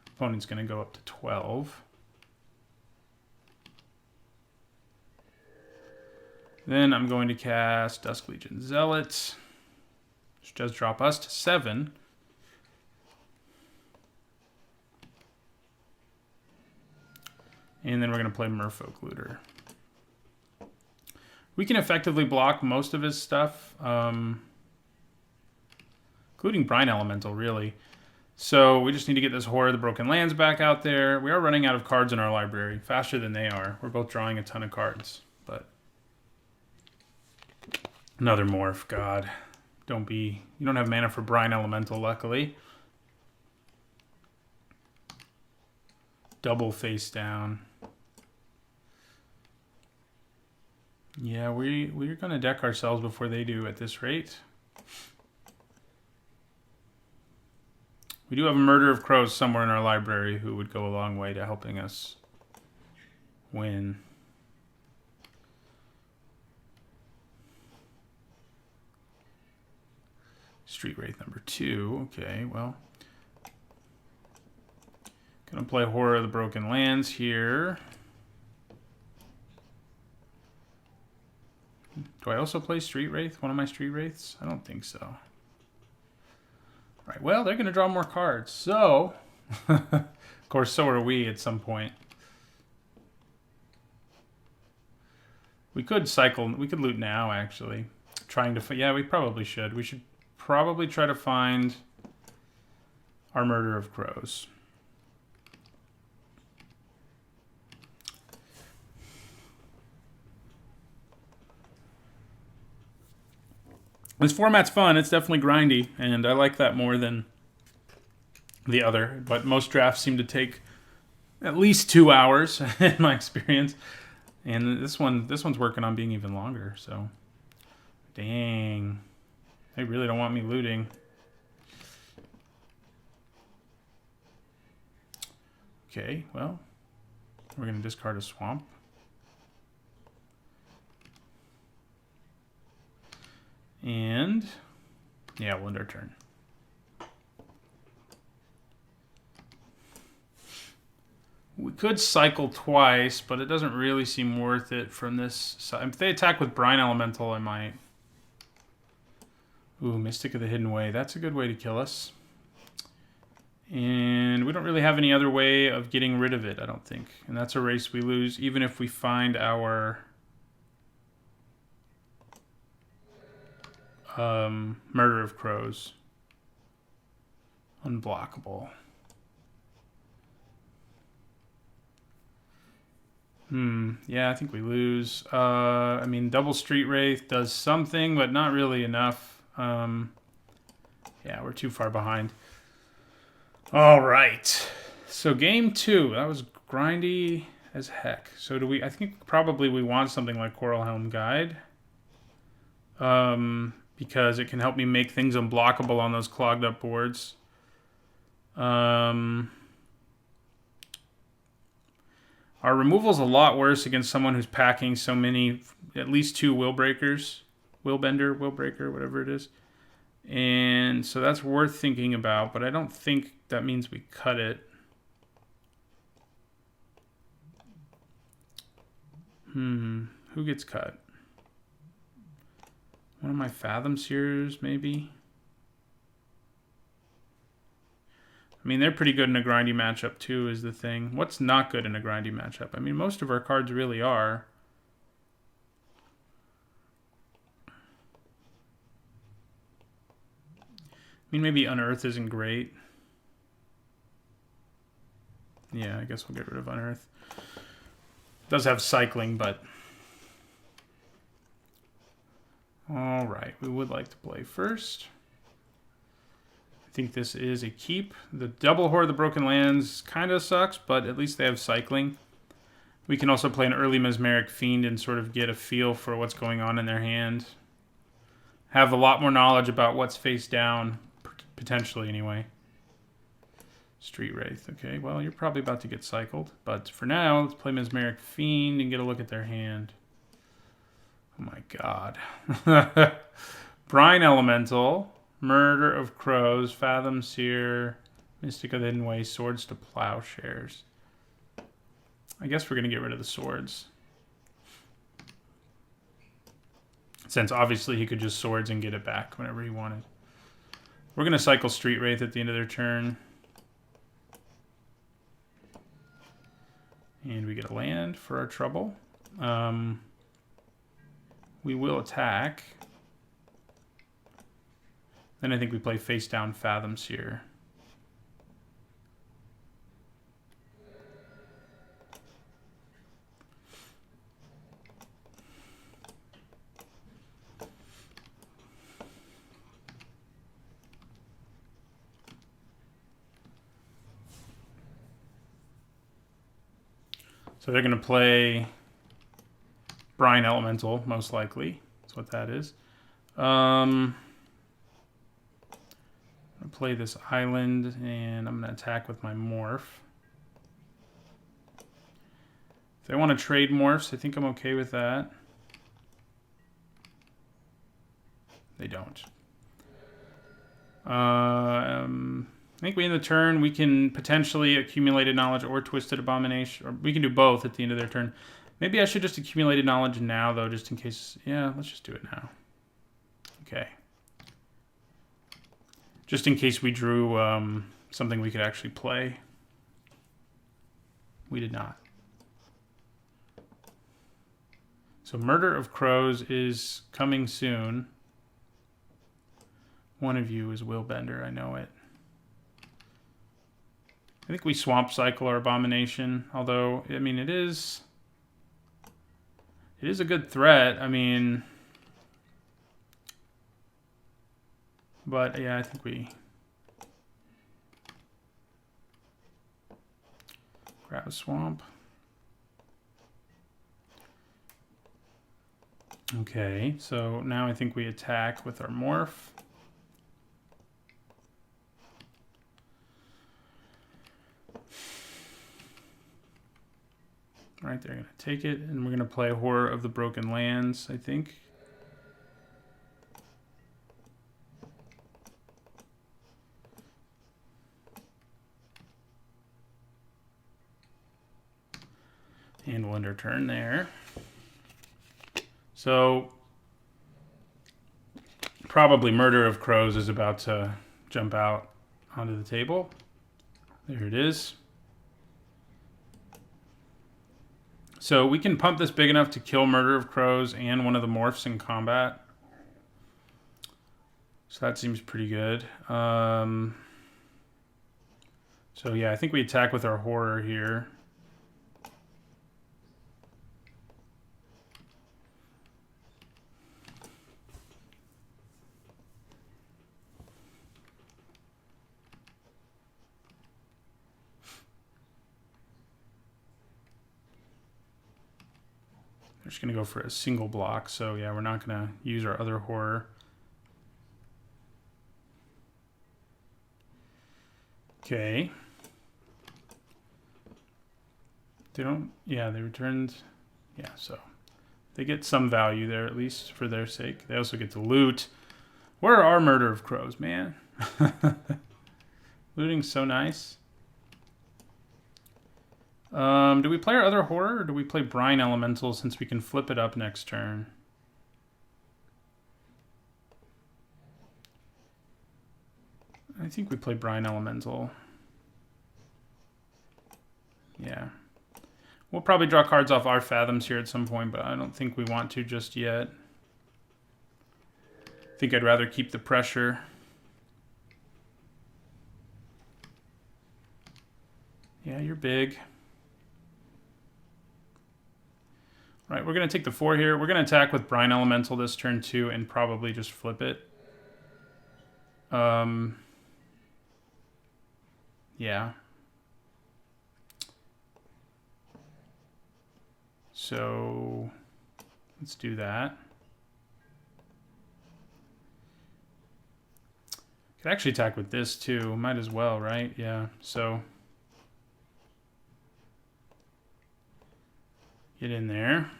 Opponent's going to go up to 12. Then I'm going to cast Dusk Legion Zealot, which does drop us to 7. And then we're going to play Merfolk Looter. We can effectively block most of his stuff, including Brine Elemental, really. So we just need to get this Horror of the Broken Lands back out there. We are running out of cards in our library, faster than they are. We're both drawing a ton of cards, but another Morph, God. You don't have mana for Brine Elemental, luckily. Double face down. Yeah, we're going to deck ourselves before they do at this rate. We do have a Murder of Crows somewhere in our library who would go a long way to helping us win. Street Wraith number 2. Okay, well. Gonna play Horror of the Broken Lands here. Do I also play Street Wraith? One of my Street Wraiths? I don't think so. Right, well, they're going to draw more cards. So, of course, so are we at some point. We could cycle. We could loot now, actually. Trying to... Yeah, we probably should. We should probably try to find our Murder of Crows. This format's fun. It's definitely grindy, and I like that more than the other. But most drafts seem to take at least 2 hours, in my experience. And this one's working on being even longer. So, dang, they really don't want me looting. Okay, well, we're gonna discard a swamp. And, yeah, we'll end our turn. We could cycle twice, but it doesn't really seem worth it from this side. If they attack with Brine Elemental, I might. Ooh, Mystic of the Hidden Way. That's a good way to kill us. And we don't really have any other way of getting rid of it, I don't think. And that's a race we lose, even if we find our... Murder of Crows. Unblockable. Yeah, I think we lose. I mean, double Street Wraith does something, but not really enough. Yeah, we're too far behind. All right. So game 2, that was grindy as heck. So do we... I think probably we want something like Coral Helm Guide. Because it can help me make things unblockable on those clogged up boards. Our removal's a lot worse against someone who's packing so many, at least 2 Will Breakers. Willbender, Willbreaker, whatever it is. And so that's worth thinking about, but I don't think that means we cut it. Who gets cut? One of my Fathom Seers, maybe? I mean, they're pretty good in a grindy matchup, too, is the thing. What's not good in a grindy matchup? I mean, most of our cards really are. I mean, maybe Unearth isn't great. Yeah, I guess we'll get rid of Unearth. Does have cycling, but... All right, we would like to play first. I think this is a keep. The double Horde of the Broken Lands kind of sucks, but at least they have cycling. We can also play an early Mesmeric Fiend and sort of get a feel for what's going on in their hand. Have a lot more knowledge about what's face down, potentially anyway. Street Wraith. Okay, well, you're probably about to get cycled. But for now, let's play Mesmeric Fiend and get a look at their hand. Oh my god. Brine Elemental, Murder of Crows, Fathom Seer, Mystic of the Hidden Way, Swords to Plowshares. I guess we're going to get rid of the swords. Since obviously he could just swords and get it back whenever he wanted. We're going to cycle Street Wraith at the end of their turn. And we get a land for our trouble. We will attack. Then I think we play face down Fathom Seer. So they're going to play Brine Elemental, most likely. That's what that is. I'm going to play this island, and I'm going to attack with my Morph. If they want to trade Morphs, I think I'm okay with that. They don't. I think we end the turn. We can potentially Accumulated Knowledge or Twisted Abomination. Or we can do both at the end of their turn. Maybe I should just Accumulated Knowledge now, though, just in case. Yeah, let's just do it now. Okay. just in case we drew something we could actually play. We did not. So Murder of Crows is coming soon. One of you is Will Bender, I know it. I think we Swamp Cycle our Abomination, although, I mean, it is a good threat. I mean, but yeah, I think we grab a Swamp. Okay, so now I think we attack with our Morph. All right, they're going to take it, and we're going to play Horror of the Broken Lands, I think. And we'll end our turn there. So, probably Murder of Crows is about to jump out onto the table. There it is. So we can pump this big enough to kill Murder of Crows and one of the morphs in combat. So that seems pretty good. So yeah, I think we attack with our Horror here. We're just going to go for a single block. So yeah, we're not going to use our other Horror. Okay. They don't, yeah, they returned, yeah, so they get some value there at least for their sake. They also get to loot. Where are our Murder of Crows, man? Looting's so nice. Do we play our other Horror, or do we play Brine Elemental since we can flip it up next turn? I think we play Brine Elemental. Yeah. We'll probably draw cards off our Fathoms here at some point, but I don't think we want to just yet. I think I'd rather keep the pressure. Yeah, you're big. All right, we're going to take the 4 here. We're going to attack with Brine Elemental this turn too and probably just flip it. Yeah. So let's do that. Could actually attack with this too. Might as well, right? Yeah. So get in there.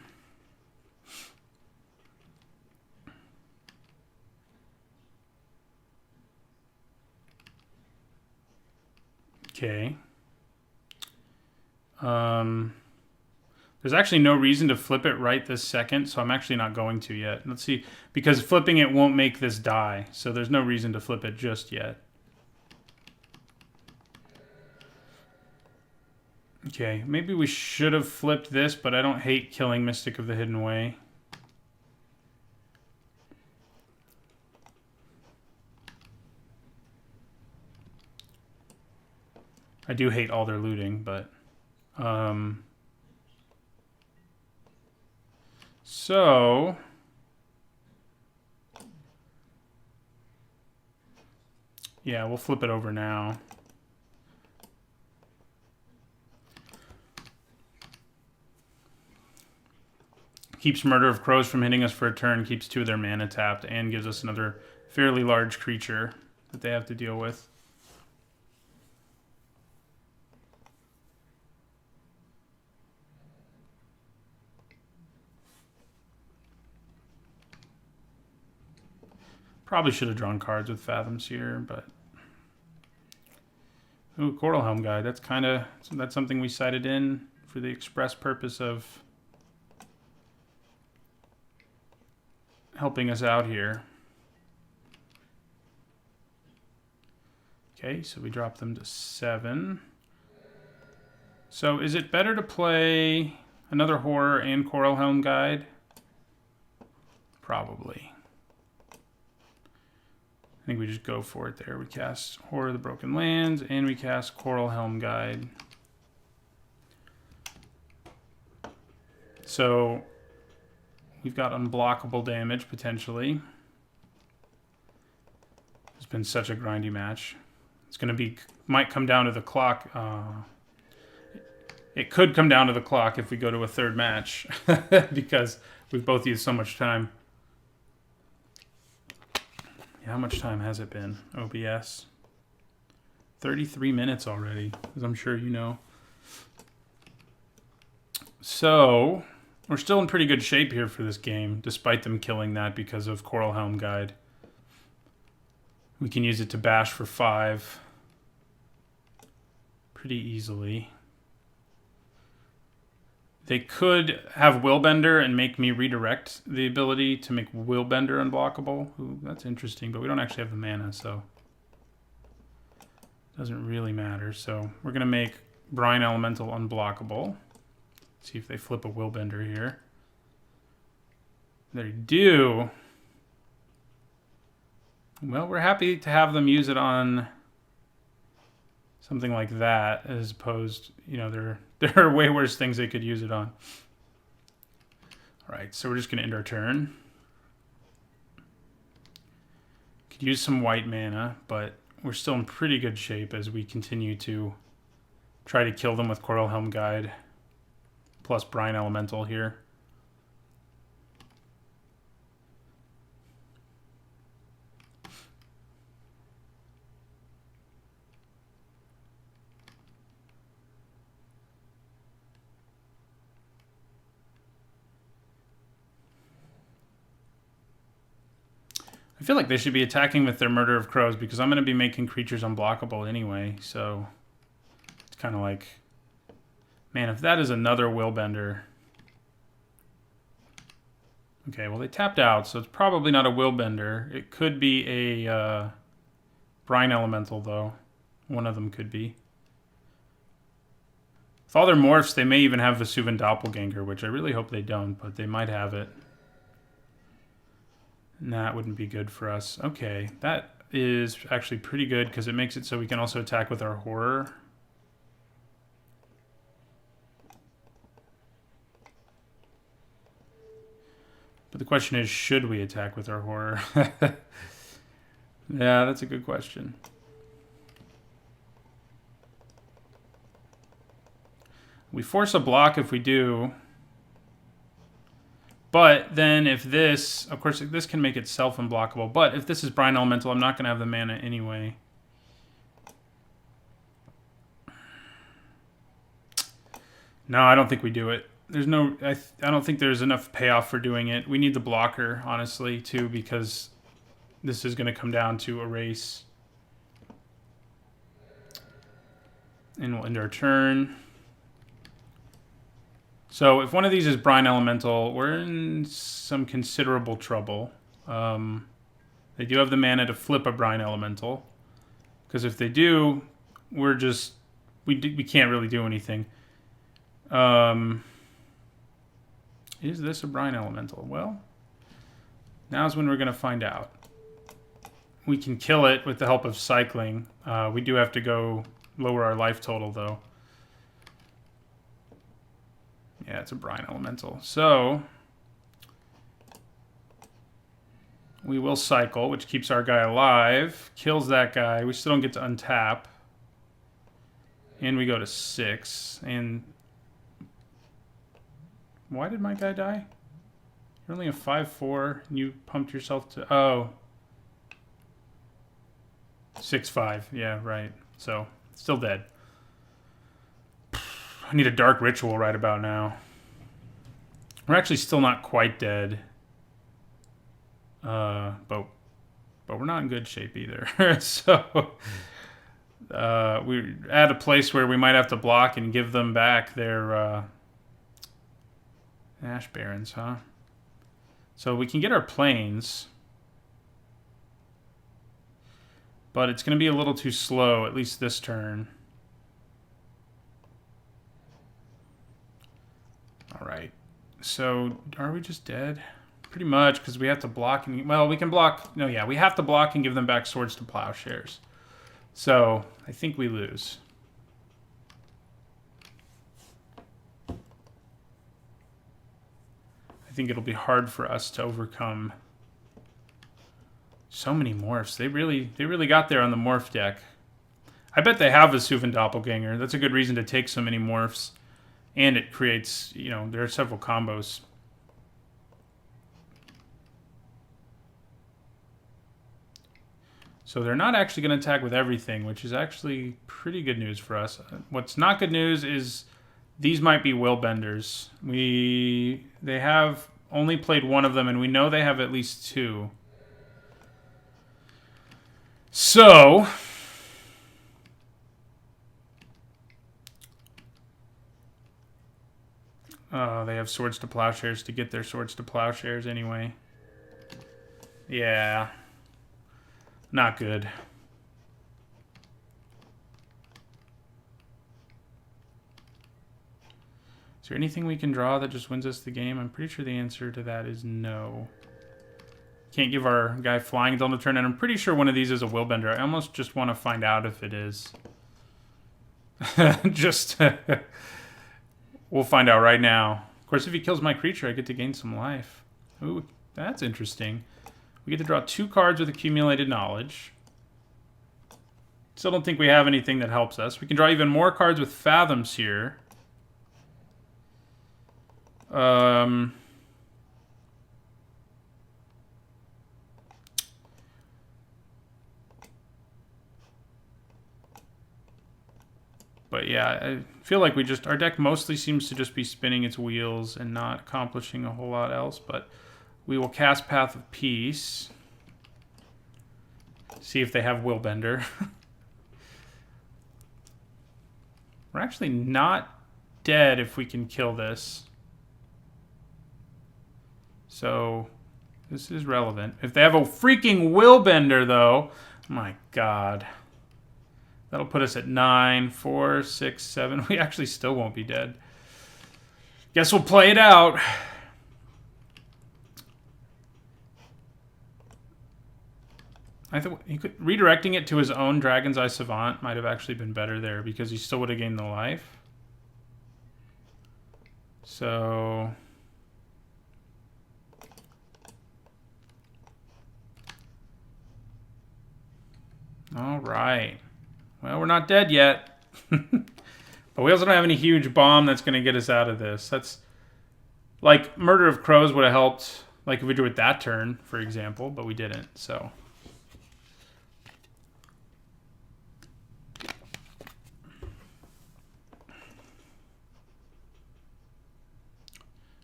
Okay. There's actually no reason to flip it right this second, so I'm actually not going to yet. Let's see, because flipping it won't make this die, so there's no reason to flip it just yet. Okay, maybe we should have flipped this, but I don't hate killing Mystic of the Hidden Way. I do hate all their looting, but... So... yeah, we'll flip it over now. Keeps Murder of Crows from hitting us for a turn, keeps 2 of their mana tapped, and gives us another fairly large creature that they have to deal with. Probably should have drawn cards with Fathoms here, but... ooh, Corahelm Guide. That's something we cited in for the express purpose of helping us out here. Okay, so we drop them to 7. So is it better to play another Horror and Coral Helm Guide? Probably. I think we just go for it there. We cast Horror of the Broken Lands, and we cast Coral Helm Guide. So we've got unblockable damage, potentially. It's been such a grindy match. It's going to be... might come down to the clock. It could come down to the clock if we go to a third match. Because we've both used so much time. Yeah, how much time has it been? OBS. 33 minutes already, as I'm sure you know. So, we're still in pretty good shape here for this game, despite them killing that because of Coral Helm Guide. We can use it to bash for 5 pretty easily. They could have Willbender and make me redirect the ability to make Willbender unblockable. Ooh, that's interesting, but we don't actually have the mana, so it doesn't really matter. So we're going to make Brine Elemental unblockable. See if they flip a Willbender here. They do. Well, we're happy to have them use it on something like that, as opposed, you know, there are way worse things they could use it on. All right, so we're just going to end our turn. Could use some white mana, but we're still in pretty good shape as we continue to try to kill them with Coral Helm Guide plus Brine Elemental here. I feel like they should be attacking with their Murder of Crows because I'm going to be making creatures unblockable anyway, so it's kind of like, man, if that is another Willbender. Okay, well they tapped out, so it's probably not a Willbender. It could be a Brine Elemental, though. One of them could be. With all their morphs, they may even have Vesuvan Doppelganger, which I really hope they don't, but they might have it. Nah, it wouldn't be good for us. Okay, that is actually pretty good because it makes it so we can also attack with our Horror. But the question is, should we attack with our Horror? Yeah, that's a good question. We force a block if we do. But then if this, of course, this can make itself unblockable. But if this is Brine Elemental, I'm not going to have the mana anyway. No, I don't think we do it. There's no, I don't think there's enough payoff for doing it. We need the blocker, honestly, too, because this is going to come down to erase. And we'll end our turn. So if one of these is Brine Elemental, we're in some considerable trouble. They do have the mana to flip a Brine Elemental. Because if they do, we're just... We can't really do anything. Is this a Brine Elemental? Well, now's when we're going to find out. We can kill it with the help of cycling. We do have to go lower our life total, though. Yeah, it's a Brine Elemental. So, we will cycle, which keeps our guy alive. Kills that guy. We still don't get to untap. And we go to 6. And why did my guy die? You're only a 5/4, and you pumped yourself to... Oh. 6/5. Yeah, right. So, still dead. I need a Dark Ritual right about now. We're actually still not quite dead. But we're not in good shape either. So we're at a place where we might have to block and give them back their Ash Barrens, huh? So we can get our planes. But it's going to be a little too slow, at least this turn. All right. So, are we just dead? Pretty much, because we have to block and... Well, we can block... No, yeah, we have to block and give them back Swords to Plowshares. So, I think we lose. I think it'll be hard for us to overcome... So many morphs. They really got there on the morph deck. I bet they have a Suvin Doppelganger. That's a good reason to take so many morphs. And it creates, you know, there are several combos. So they're not actually going to attack with everything, which is actually pretty good news for us. What's not good news is these might be Willbenders. They have only played one of them, and we know they have at least two. So, they have Swords to Plowshares to get their Swords to Plowshares anyway. Yeah. Not good. Is there anything we can draw that just wins us the game? I'm pretty sure the answer to that is no. Can't give our guy flying until the turn, and I'm pretty sure one of these is a Willbender. I almost just want to find out if it is. We'll find out right now. Of course, if he kills my creature, I get to gain some life. Ooh, that's interesting. We get to draw 2 cards with accumulated knowledge. Still don't think we have anything that helps us. We can draw even more cards with Fathom Seer. But yeah, I feel like our deck mostly seems to just be spinning its wheels and not accomplishing a whole lot else. But we will cast Path of Peace. See if they have Willbender. We're actually not dead if we can kill this. So, this is relevant. If they have a freaking Willbender, though, my God. That'll put us at 9, 4, 6, 7. We actually still won't be dead. Guess we'll play it out. I think redirecting it to his own Dragon's Eye Savant might have actually been better there because he still would have gained the life. So... All right. Well, we're not dead yet. But we also don't have any huge bomb that's going to get us out of this. That's... Like, Murder of Crows would have helped, like if we drew it that turn, for example, but we didn't, so...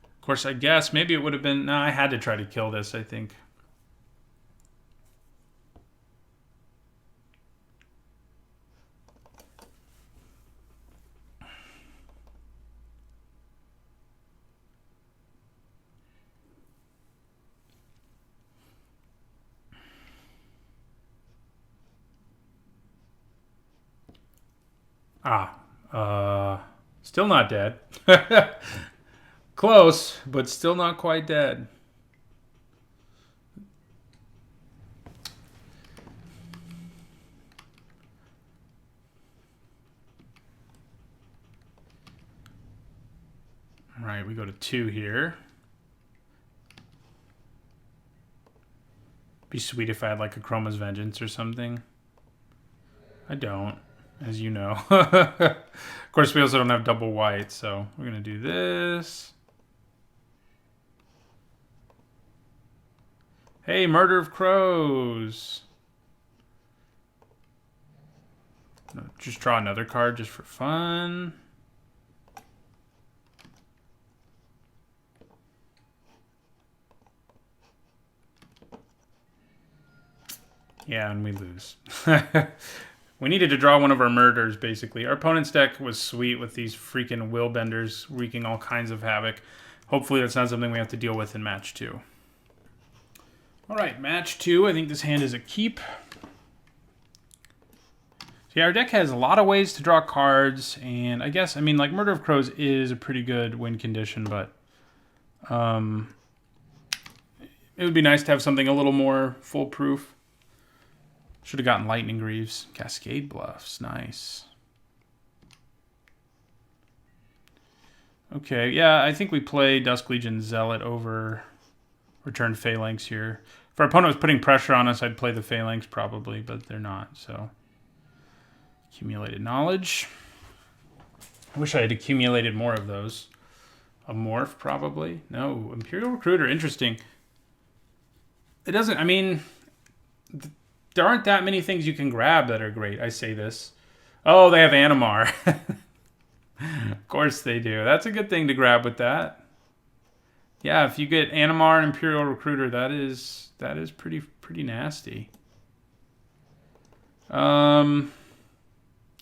Of course, I guess maybe it would have been... No, I had to try to kill this, I think. Still not dead. Close, but still not quite dead. All right, we go to 2 here. Be sweet if I had like a Chroma's Vengeance or something. I don't, as you know. Of course, we also don't have double white, so we're going to do this. Hey, Murder of Crows. Just draw another card just for fun. Yeah, and we lose. We needed to draw one of our murders, basically. Our opponent's deck was sweet with these freaking Willbenders wreaking all kinds of havoc. Hopefully that's not something we have to deal with in match 2. All right, match 2. I think this hand is a keep. So yeah, our deck has a lot of ways to draw cards, and I guess, I mean, like, Murder of Crows is a pretty good win condition, but it would be nice to have something a little more foolproof. Should have gotten Lightning Greaves. Cascade Bluffs, nice. Okay, yeah, I think we play Dusk Legion Zealot over Returned Phalanx here. If our opponent was putting pressure on us, I'd play the Phalanx probably, but they're not, so. Accumulated Knowledge. I wish I had accumulated more of those. A Morph, probably. No, Imperial Recruiter, interesting. It doesn't, I mean, there aren't that many things you can grab that are great. I say this. Oh, they have Animar. Of course they do. That's a good thing to grab with that. Yeah, if you get Animar and Imperial Recruiter, that is pretty nasty. I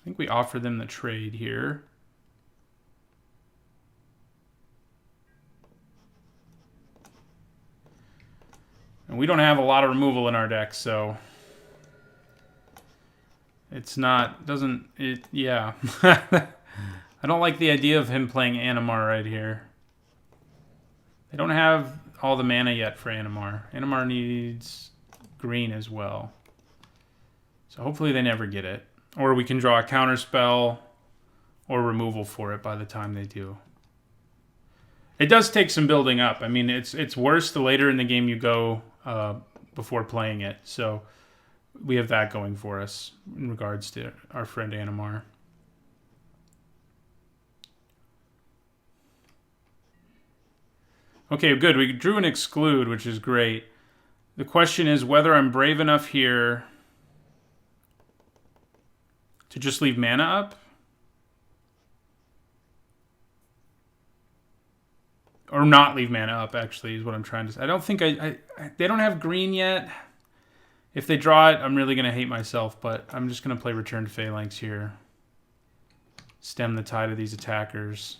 think we offer them the trade here. And we don't have a lot of removal in our deck, so it's not, yeah. I don't like the idea of him playing Animar right here. They don't have all the mana yet for Animar. Animar needs green as well. So hopefully they never get it. Or we can draw a counter spell or removal for it by the time they do. It does take some building up. I mean, it's worse the later in the game you go before playing it. So we have that going for us in regards to our friend Animar. Okay, good. We drew an Exclude, which is great. The question is whether I'm brave enough here to just leave mana up. Or not leave mana up, actually, is what I'm trying to say. I don't think they don't have green yet. If they draw it, I'm really going to hate myself, but I'm just going to play Returned Phalanx here. Stem the tide of these attackers.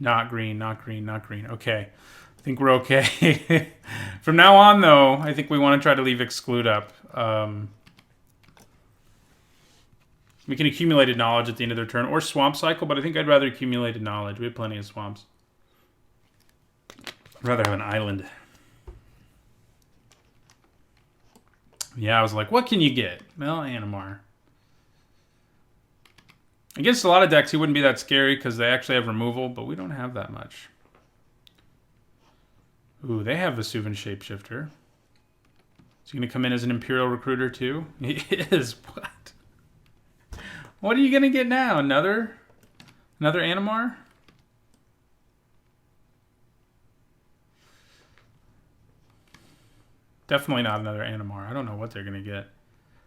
Not green, not green, not green. Okay. I think we're okay. From now on, though, I think we want to try to leave Exclude up. We can Accumulated Knowledge at the end of their turn, or Swamp Cycle, but I think I'd rather Accumulated Knowledge. We have plenty of swamps. I'd rather have an island. Yeah, I was like, what can you get? Well, Animar. Against a lot of decks, he wouldn't be that scary because they actually have removal, but we don't have that much. Ooh, they have Vesuvan Shapeshifter. Is he going to come in as an Imperial Recruiter too? He is. What? What are you going to get now? Another Animar? Definitely not another Animar. I don't know what they're going to get.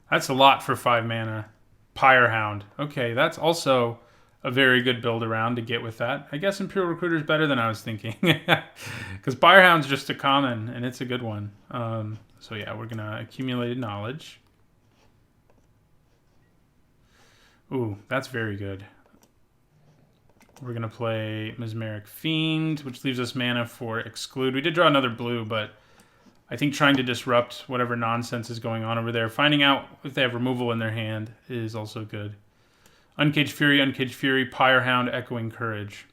That's a lot for 5 mana. Pyrehound. Okay, that's also a very good build around to get with that. I guess Imperial Recruiter is better than I was thinking. Because Pyrehound's just a common, and it's a good one. So yeah, we're going to Accumulated Knowledge. Ooh, that's very good. We're going to play Mesmeric Fiend, which leaves us mana for Exclude. We did draw another blue, but I think trying to disrupt whatever nonsense is going on over there, finding out if they have removal in their hand is also good. Uncaged Fury, Pyrehound, Echoing Courage.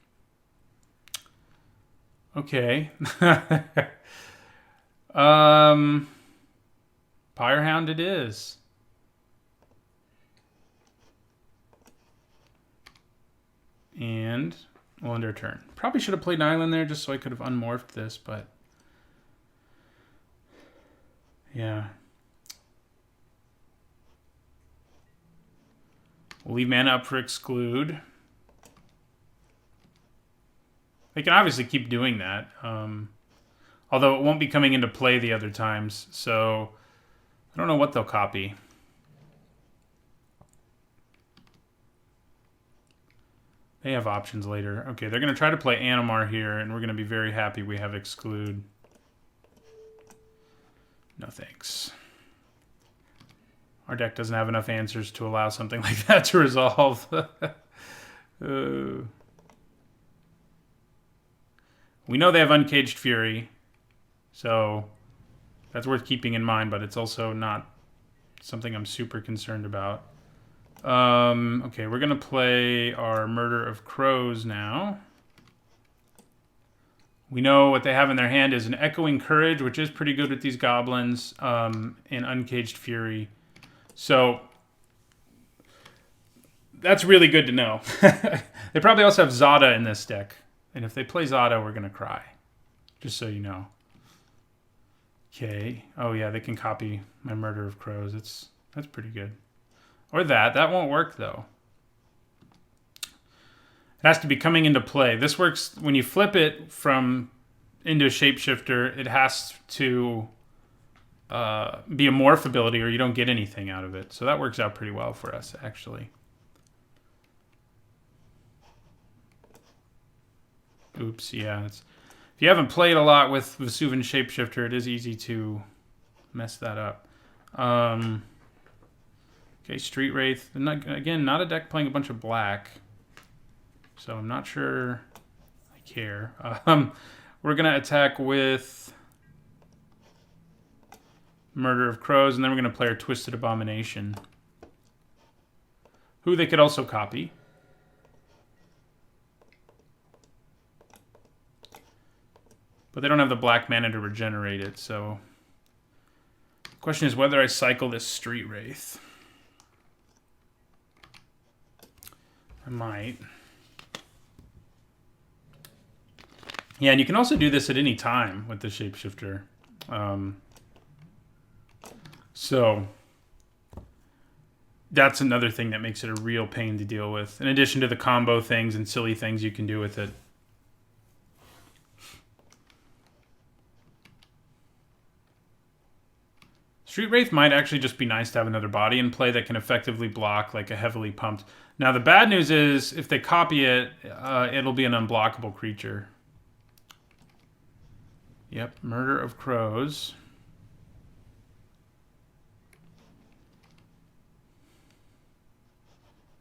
Okay. Pyrehound it is. And we'll end our turn. Probably should have played an island there just so I could have unmorphed this, but yeah. We'll leave mana up for Exclude. They can obviously keep doing that. Although it won't be coming into play the other times, so I don't know what they'll copy. They have options later. Okay, they're going to try to play Animar here, and we're going to be very happy we have Exclude. No thanks. Our deck doesn't have enough answers to allow something like that to resolve. We know they have Uncaged Fury, so that's worth keeping in mind, but it's also not something I'm super concerned about. Okay, we're going to play our Murder of Crows now. We know what they have in their hand is an Echoing Courage, which is pretty good with these goblins, and Uncaged Fury. So that's really good to know. They probably also have Zada in this deck. And if they play Zada, we're going to cry. Just so you know. Okay. Oh, yeah, they can copy my Murder of Crows. That's pretty good. Or that. That won't work, though. It has to be coming into play. This works when you flip it from into a shapeshifter. It has to be a morph ability or you don't get anything out of it. So that works out pretty well for us, actually. Oops, yeah. If you haven't played a lot with Vesuvan Shapeshifter, it is easy to mess that up. Okay, Street Wraith. Again, not a deck playing a bunch of black. So I'm not sure I care. We're going to attack with Murder of Crows, and then we're going to play our Twisted Abomination, who they could also copy. But they don't have the black mana to regenerate it, so the question is whether I cycle this Street Wraith. I might. Yeah, and you can also do this at any time with the Shapeshifter. So that's another thing that makes it a real pain to deal with, in addition to the combo things and silly things you can do with it. Street Wraith might actually just be nice to have another body in play that can effectively block like a heavily pumped. Now the bad news is if they copy it, it'll be an unblockable creature. Yep, Murder of Crows.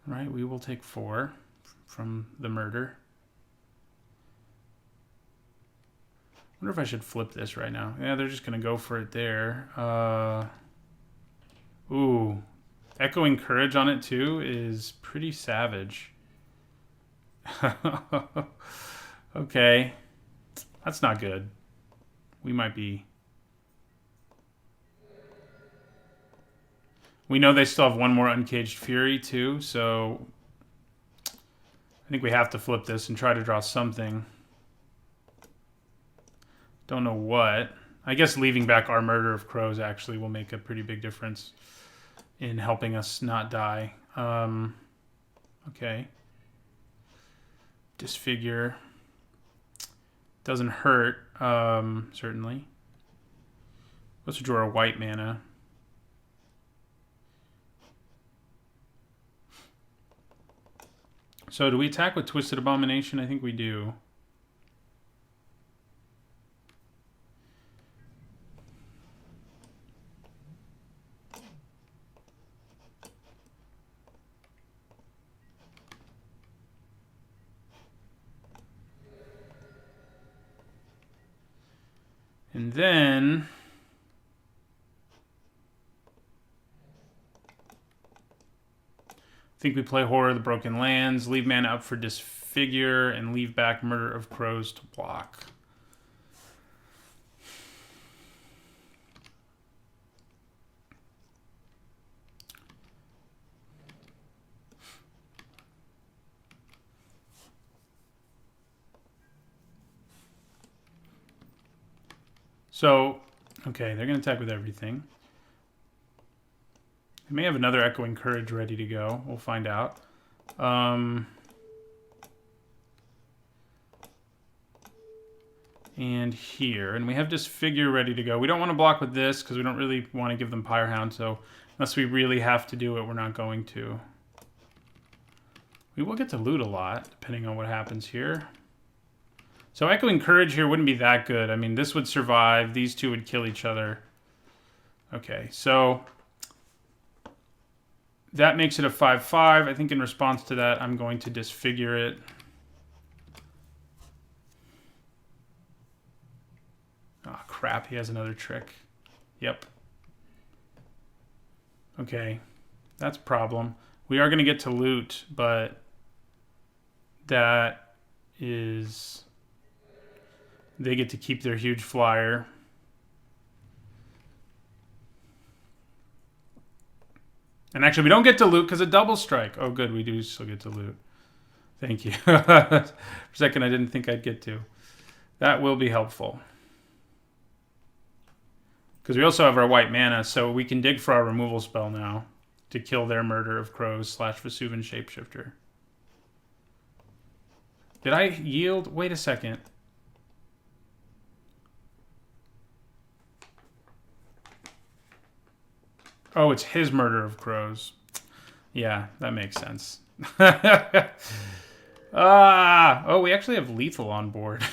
Right, we will take 4 from the murder. I wonder if I should flip this right now. Yeah, they're just going to go for it there. Ooh, Echoing Courage on it too is pretty savage. Okay, that's not good. We might be... We know they still have one more Uncaged Fury too, so I think we have to flip this and try to draw something. Don't know what. I guess leaving back our Murder of Crows actually will make a pretty big difference in helping us not die. Okay. Disfigure. Doesn't hurt, certainly. Let's draw a white mana. So do we attack with Twisted Abomination? I think we do. And then I think we play Horror of the Broken Lands, leave mana up for Disfigure, and leave back Murder of Crows to block. So, okay, they're going to attack with everything. They may have another Echoing Courage ready to go. We'll find out. And here. And we have Disfigure ready to go. We don't want to block with this because we don't really want to give them Pyrehound. So unless we really have to do it, we're not going to. We will get to loot a lot, depending on what happens here. So Echoing Courage here wouldn't be that good. I mean, this would survive. These two would kill each other. Okay, so that makes it a 5/5. I think in response to that, I'm going to Disfigure it. Oh, crap. He has another trick. Yep. Okay, that's a problem. We are going to get to loot, but that is... They get to keep their huge flyer. And actually, we don't get to loot because of double strike. Oh, good. We do still get to loot. Thank you. For a second, I didn't think I'd get to. That will be helpful. Because we also have our white mana, so we can dig for our removal spell now to kill their Murder of Crows / Vesuvan Shapeshifter. Did I yield? Wait a second. Oh, it's his Murder of Crows. Yeah, that makes sense. Oh, we actually have lethal on board.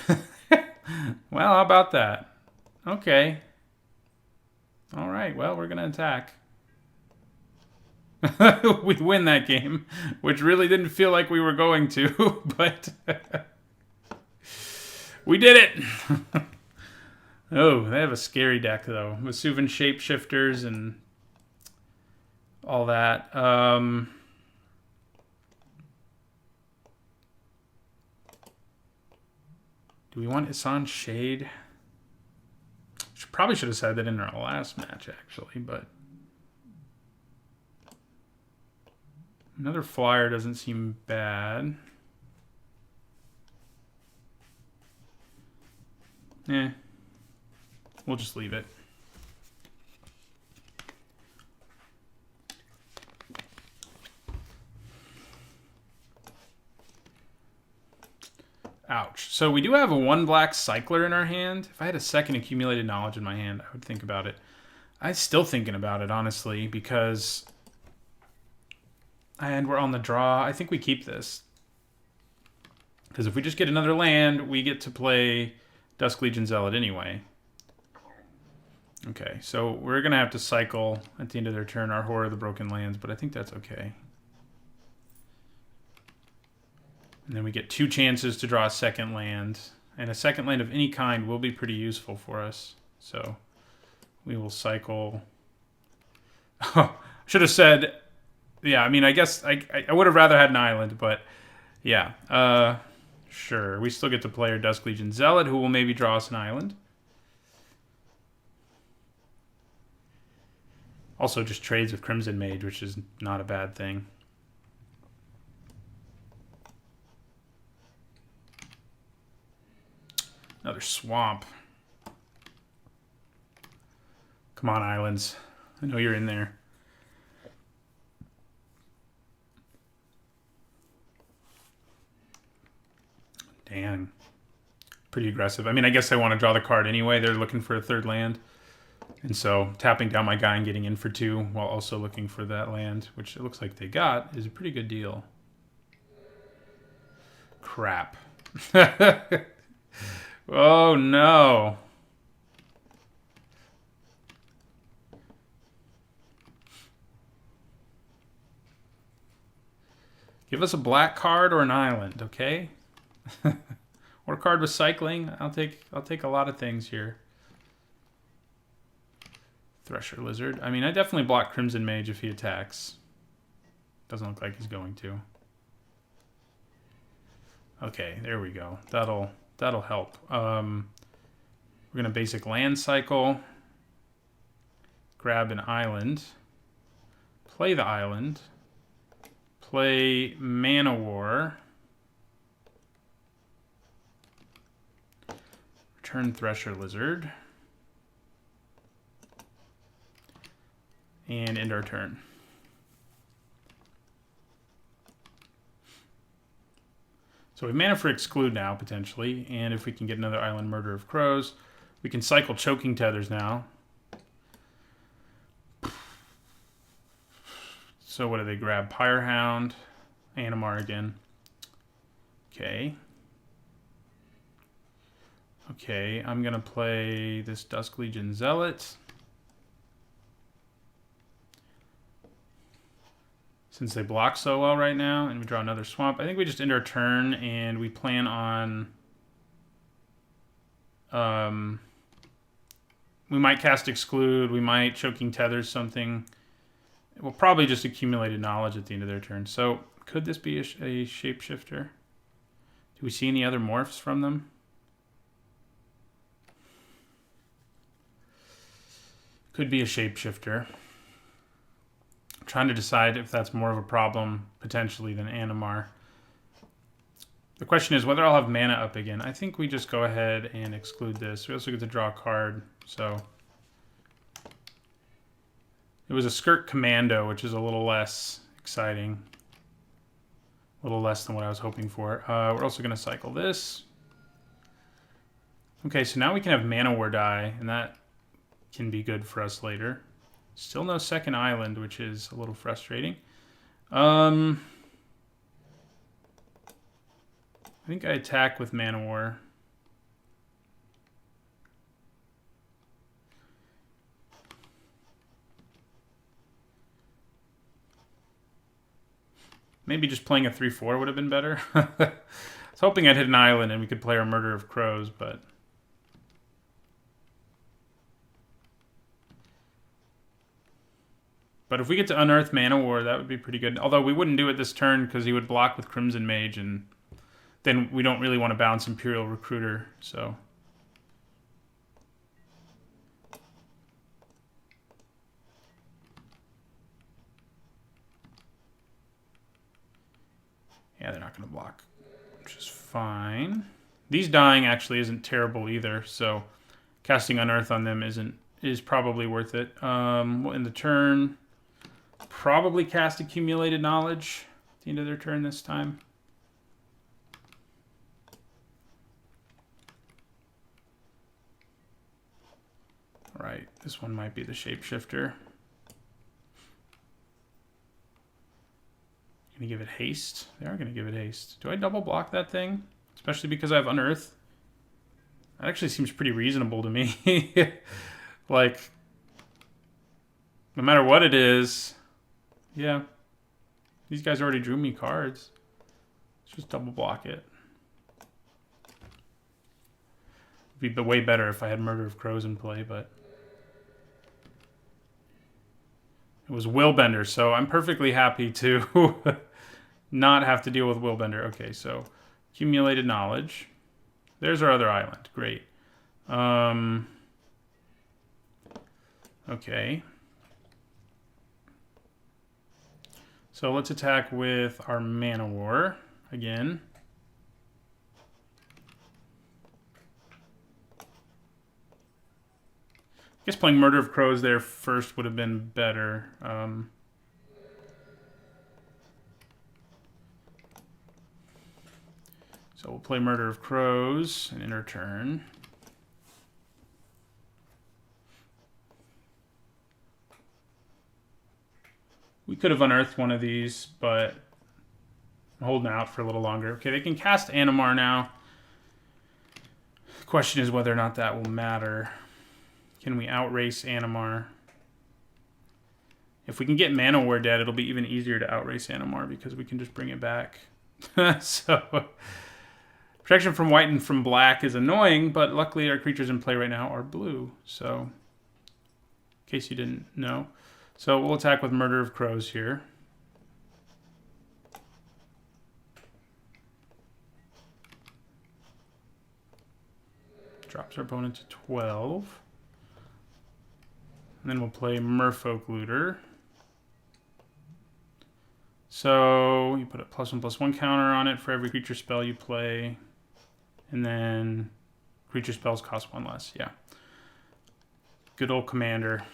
Well, how about that? Okay. All right, well, we're going to attack. We win that game, which really didn't feel like we were going to, but we did it. Oh, they have a scary deck, though. Vesuvan Shapeshifters and all that. Do we want Isan Shade? Probably should have said that in our last match, actually, but... Another flyer doesn't seem bad. We'll just leave it. Ouch. So we do have a 1 black Cycler in our hand. If I had a second accumulated knowledge in my hand, I would think about it. I'm still thinking about it, honestly, because... And we're on the draw. I think we keep this. Because if we just get another land, we get to play Dusk Legion Zealot anyway. Okay, so we're going to have to cycle at the end of their turn our Horror of the Broken Lands, but I think that's okay. And then we get 2 chances to draw a second land. And a second land of any kind will be pretty useful for us. So we will cycle. Oh, should have said, yeah, I mean, I guess I would have rather had an island, but yeah. Sure, we still get to play our Dusk Legion Zealot, who will maybe draw us an island. Also just trades with Crimson Mage, which is not a bad thing. Another swamp. Come on, islands. I know you're in there. Dang. Pretty aggressive. I mean, I guess I want to draw the card anyway. They're looking for a 3rd land. And so tapping down my guy and getting in for 2 while also looking for that land, which it looks like they got, is a pretty good deal. Crap. Oh, no. Give us a black card or an island, okay? Or a card with cycling. I'll take a lot of things here. Thresher Lizard. I mean, I definitely block Crimson Mage if he attacks. Doesn't look like he's going to. Okay, there we go. That'll help. We're gonna basic land cycle. Grab an island. Play the island. Play Mana War. Return Thresher Lizard. And end our turn. So we have mana for Exclude now, potentially. And if we can get another island Murder of Crows, we can cycle Choking Tethers now. So what do they grab? Pyrehound. Animar again. Okay. Okay, I'm going to play this Dusk Legion Zealot. Since they block so well right now, and we draw another swamp, I think we just end our turn, and we plan on... we might cast Exclude, we might Choking Tethers something, It will probably just accumulated knowledge at the end of their turn. So could this be a shapeshifter? Do we see any other morphs from them? Could be a shapeshifter. I'm trying to decide if that's more of a problem, potentially, than Animar. The question is whether I'll have mana up again. I think we just go ahead and exclude this. We also get to draw a card, so... It was a Skirk Commando, which is a little less exciting. A little less than what I was hoping for. We're also going to cycle this. Okay, so now we can have Mana War die, and that can be good for us later. Still no second island, which is a little frustrating. I think I attack with Mana War. Maybe just playing a 3/4 would have been better. I was hoping I'd hit an island and we could play our Murder of Crows, but... But if we get to unearth Mana War, that would be pretty good. Although we wouldn't do it this turn because he would block with Crimson Mage, and then we don't really want to bounce Imperial Recruiter, so... Yeah, they're not going to block, which is fine. These dying actually isn't terrible either, so casting Unearth on them is probably worth it. In the turn, probably cast Accumulated Knowledge at the end of their turn this time. All right, this one might be the Shapeshifter. Gonna give it haste. They are gonna give it haste. Do I double block that thing? Especially because I have Unearth. That actually seems pretty reasonable to me. Like, no matter what it is, yeah. These guys already drew me cards. Let's just double block it. It'd be way better if I had Murder of Crows in play, but... It was Willbender, so I'm perfectly happy to not have to deal with Willbender. Okay, so accumulated knowledge. There's our other island. Great. Okay. So let's attack with our Mana War again. I guess playing Murder of Crows there first would have been better. So we'll play Murder of Crows and enter turn. We could have unearthed one of these, but I'm holding out for a little longer. Okay, they can cast Animar now. The question is whether or not that will matter. Can we outrace Animar? If we can get Mana War dead, it'll be even easier to outrace Animar because we can just bring it back. So, protection from white and from black is annoying, but luckily our creatures in play right now are blue. So, in case you didn't know. So we'll attack with Murder of Crows here. Drops our opponent to 12. And then we'll play Merfolk Looter. So you put a +1/+1 counter on it for every creature spell you play. And then creature spells cost 1 less. Yeah. Good old commander.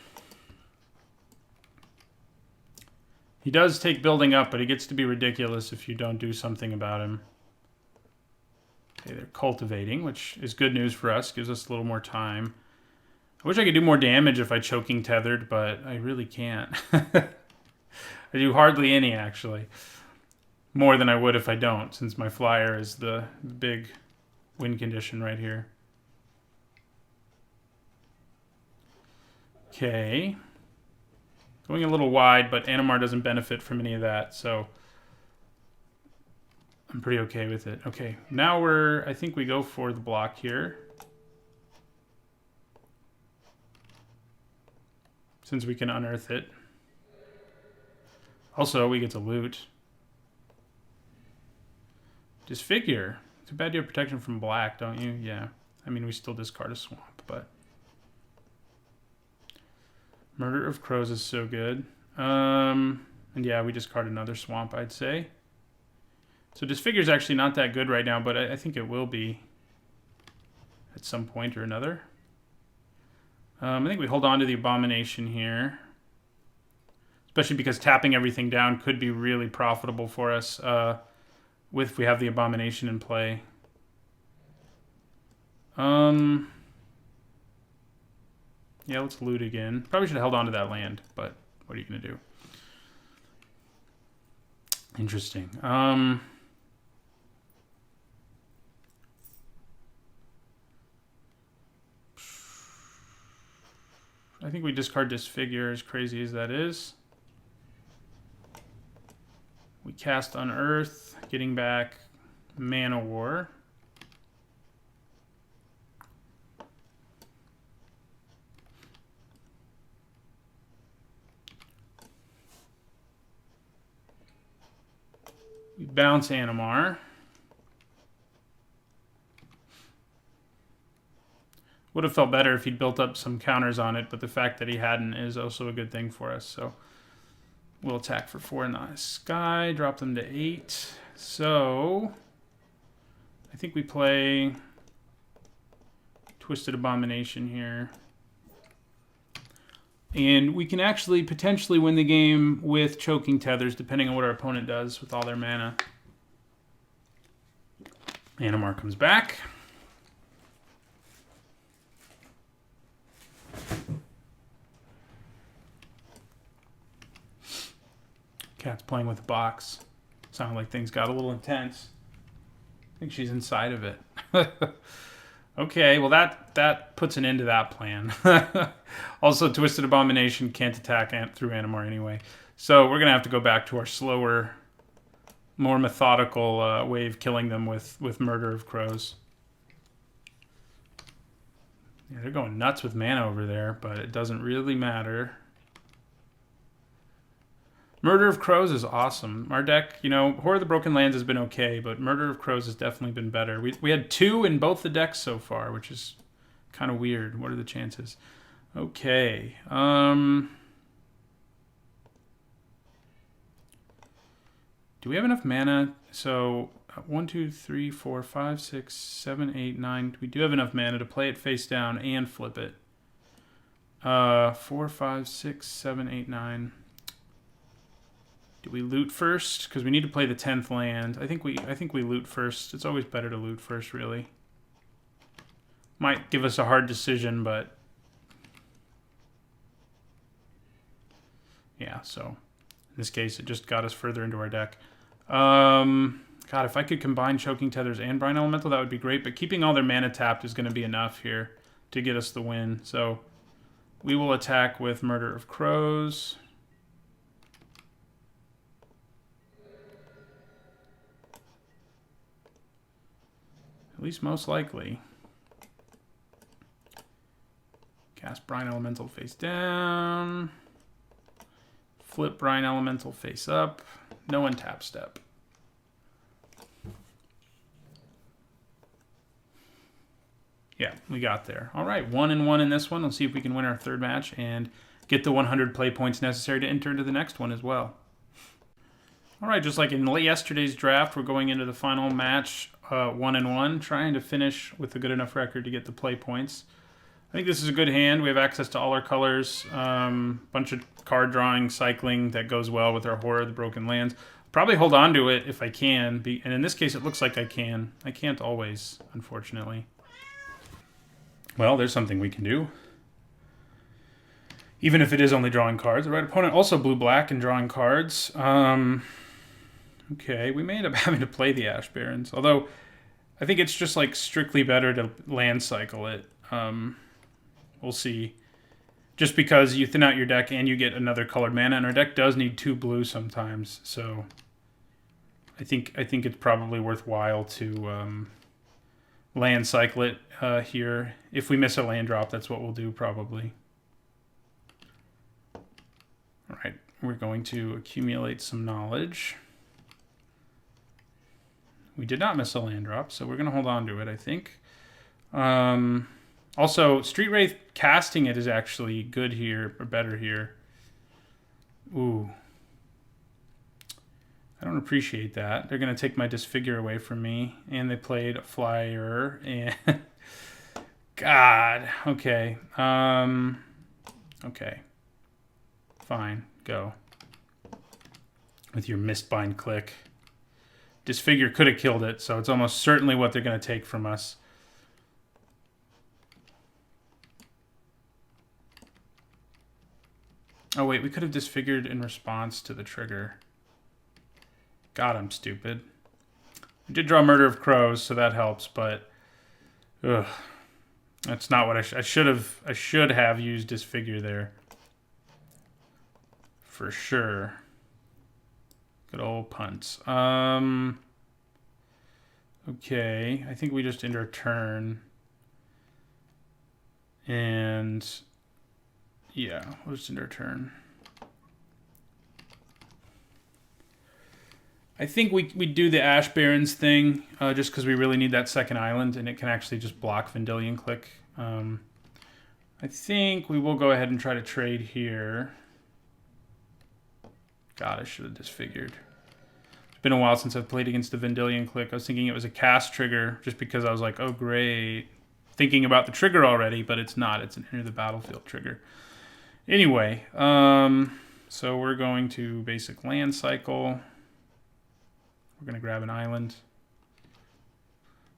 He does take building up, but he gets to be ridiculous if you don't do something about him. Okay, they're cultivating, which is good news for us. Gives us a little more time. I wish I could do more damage if I choking tethered, but I really can't. I do hardly any, actually. More than I would if I don't, since my flyer is the big win condition right here. Okay. Going a little wide, but Animar doesn't benefit from any of that, so I'm pretty okay with it. Okay, now I think we go for the block here. Since we can unearth it. Also, we get to loot. Disfigure. Too bad you have protection from black, don't you? Yeah. I mean, we still discard a swamp, but... Murder of Crows is so good. And yeah, we discard another swamp, I'd say. So Disfigure's actually not that good right now, but I think it will be at some point or another. I think we hold on to the Abomination here. Especially because tapping everything down could be really profitable for us if we have the Abomination in play. Yeah, let's loot again. Probably should have held on to that land, but what are you going to do? Interesting. I think we discard Disfigure, as crazy as that is. We cast Unearth, getting back Mana War. We bounce Animar. Would have felt better if he'd built up some counters on it, but the fact that he hadn't is also a good thing for us. So we'll attack for 4 in the sky, drop them to 8. So I think we play Twisted Abomination here. And we can actually potentially win the game with Choking Tethers, depending on what our opponent does with all their mana. Animar comes back. Cat's playing with the box. Sounded like things got a little intense. I think she's inside of it. Okay, well that puts an end to that plan. Also, Twisted Abomination can't attack through Animar anyway. So we're going to have to go back to our slower, more methodical way of killing them with Murder of Crows. Yeah, they're going nuts with mana over there, but it doesn't really matter. Murder of Crows is awesome. Our deck, you know, Horror of the Broken Lands has been okay, but Murder of Crows has definitely been better. We had 2 in both the decks so far, which is kind of weird. What are the chances? Okay. Do we have enough mana? So 1, 2, 3, 4, 5, 6, 7, 8, 9. We do have enough mana to play it face down and flip it. 4, 5, 6, 7, 8, 9. Do we loot first? Because we need to play the 10th land. I think we loot first. It's always better to loot first, really. Might give us a hard decision, but yeah. So in this case, it just got us further into our deck. God, if I could combine Choking Tethers and Brine Elemental, that would be great. But keeping all their mana tapped is going to be enough here to get us the win. So we will attack with Murder of Crows. At least most likely. Cast Brine Elemental face down. Flip Brine Elemental face up. No untap step. Yeah, we got there. All right, 1-1 in this one. Let's see if we can win our 3rd match and get the 100 play points necessary to enter into the next one as well. All right, just like in yesterday's draft, we're going into the final match 1-1, trying to finish with a good enough record to get the play points. I think this is a good hand. We have access to all our colors, bunch of card drawing, cycling that goes well with our Horror of the Broken Lands. Probably hold on to it if I can, and in this case it looks like I can. I can't always, unfortunately. Well, there's something we can do. Even if it is only drawing cards. The right opponent also blue-black and drawing cards. Okay, we may end up having to play the Ash Barrens. Although, I think it's just like strictly better to land cycle it. We'll see. Just because you thin out your deck and you get another colored mana, and our deck does need 2 blue sometimes. So, I think it's probably worthwhile to land cycle it here. If we miss a land drop, that's what we'll do probably. All right, we're going to accumulate some knowledge. We did not miss a land drop, so we're going to hold on to it, I think. Also, Street Wraith casting it is actually good here, or better here. Ooh. I don't appreciate that. They're going to take my Disfigure away from me, and they played a Flyer, and... God. Okay. Okay. Fine. Go. With your Mistbind click. Disfigure could have killed it, so it's almost certainly what they're going to take from us. Oh, wait. We could have Disfigured in response to the trigger. God, I'm stupid. I did draw Murder of Crows, so that helps, but... Ugh. That's not what I should have. I should have used Disfigure there. For sure. Good old punts. Okay. I think we just end our turn. And yeah, we'll just end our turn. I think we do the Ash Barrens thing just because we really need that second island, and it can actually just block Vendilion Click. I think we will go ahead and try to trade here. God, I should have Disfigured. It's been a while since I've played against the Vendilion Click. I was thinking it was a cast trigger just because I was like, oh, great. Thinking about the trigger already, but it's not. It's an enter the battlefield trigger. Anyway, so we're going to basic land cycle. We're going to grab an island.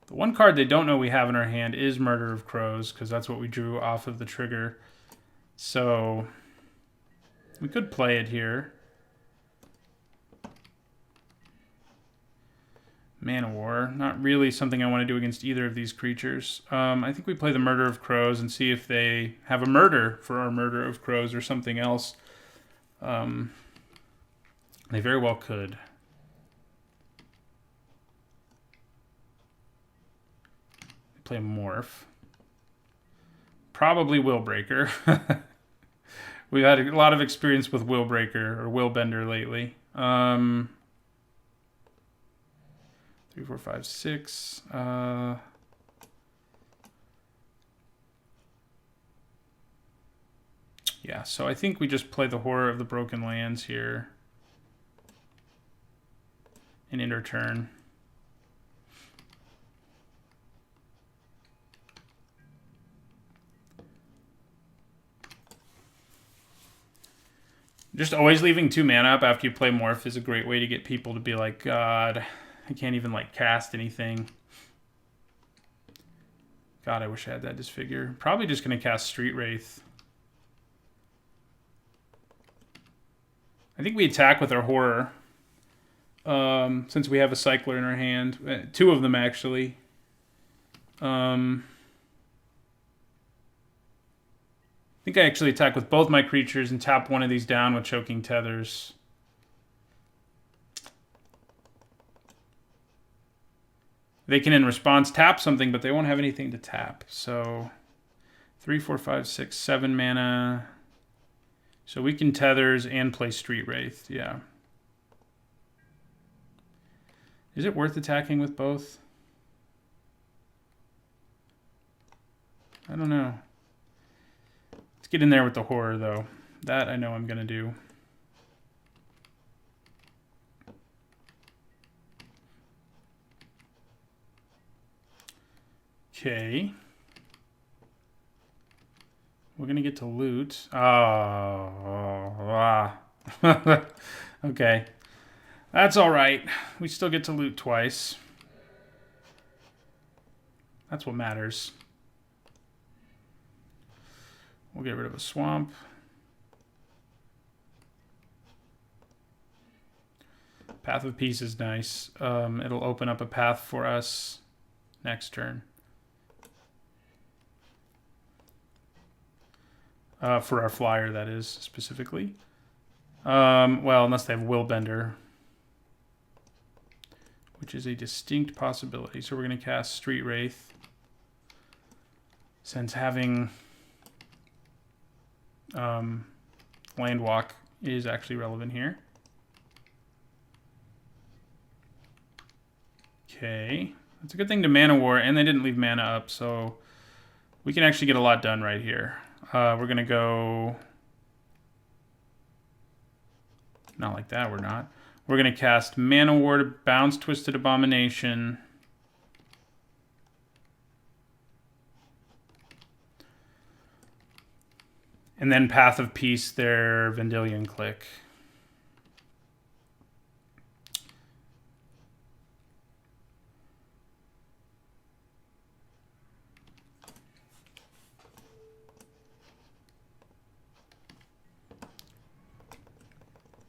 The one card they don't know we have in our hand is Murder of Crows, because that's what we drew off of the trigger. So we could play it here. Man of War. Not really something I want to do against either of these creatures. I think we play the Murder of Crows and see if they have a murder for our Murder of Crows or something else. They very well could. Play Morph. Probably Willbreaker. We've had a lot of experience with Willbreaker or Willbender lately. 3, 4, 5, 6. Yeah, so I think we just play the Horror of the Broken Lands here. And end our turn. Just always leaving 2 mana up after you play Morph is a great way to get people to be like, God, I can't even like cast anything. God, I wish I had that Disfigure. Probably just going to cast Street Wraith. I think we attack with our Horror. Since we have a Cycler in our hand. 2 of them, actually. I think I actually attack with both my creatures and tap one of these down with Choking Tethers. They can, in response, tap something, but they won't have anything to tap. So 3, 4, 5, 6, 7 mana. So we can Tethers and play Street Wraith. Yeah. Is it worth attacking with both? I don't know. Let's get in there with the Horror, though. That I know I'm going to do. Okay. We're going to get to loot. Okay. That's all right. We still get to loot twice. That's what matters. We'll get rid of a swamp. Path of Peace is nice. It'll open up a path for us next turn. For our flyer, that is, specifically. Well, unless they have Willbender, which is a distinct possibility. So we're going to cast Street Wraith. Since having Landwalk is actually relevant here. Okay, that's a good thing to Mana War, and they didn't leave mana up, so we can actually get a lot done right here. We're gonna go... Not like that, we're not. We're gonna cast Mana War to bounce Twisted Abomination. And then Path of Peace their Vendilion Clique.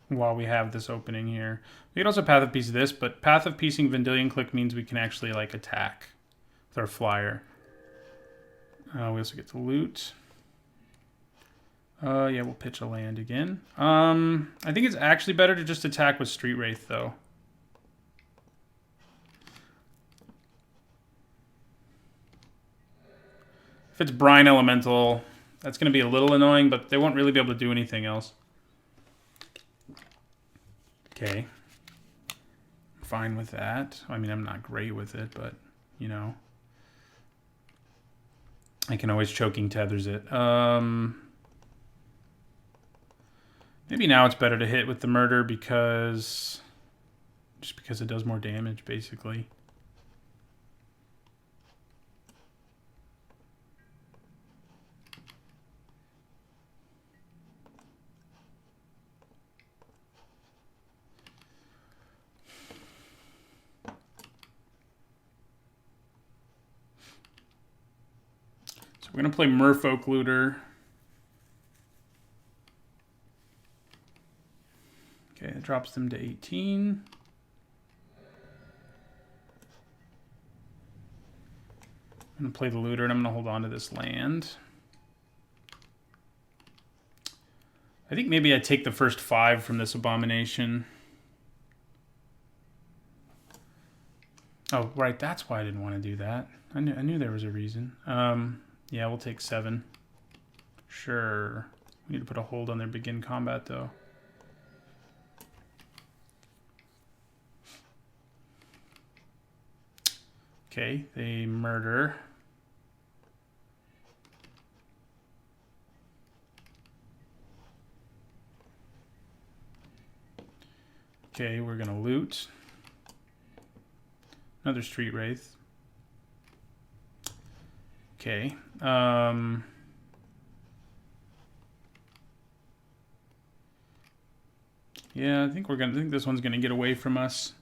While we have this opening here. We could also Path of Peace this, but Path of Piecing Vendilion Clique means we can actually like attack with our flyer. We also get to loot. Yeah, we'll pitch a land again. I think it's actually better to just attack with Street Wraith, though. If it's Brine Elemental, that's going to be a little annoying, but they won't really be able to do anything else. Okay. Fine with that. I mean, I'm not great with it, but, you know. I can always Choking Tethers it. Maybe now it's better to hit with the Murder because... Just because it does more damage, basically. So we're going to play Merfolk Looter. Okay, it drops them to 18. I'm going to play the Looter, and I'm going to hold on to this land. I think maybe I take the first 5 from this Abomination. Oh, right, that's why I didn't want to do that. I knew there was a reason. Yeah, we'll take 7. Sure. We need to put a hold on their begin combat, though. Okay, they murder. Okay, we're gonna loot. Another Street Wraith. Okay. Yeah, I think this one's gonna get away from us.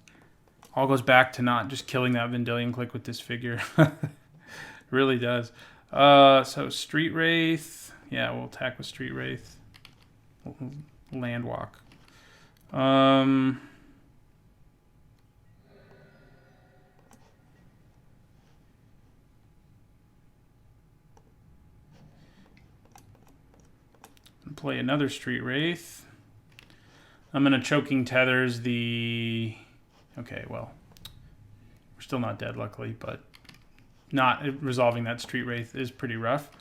All goes back to not just killing that Vendilion Clique with this figure. It really does. So Street Wraith. Yeah, we'll attack with Street Wraith. Landwalk. Play another Street Wraith. I'm going to Choking Tethers the... Okay, well, we're still not dead, luckily, but not resolving that Street Wraith is pretty rough.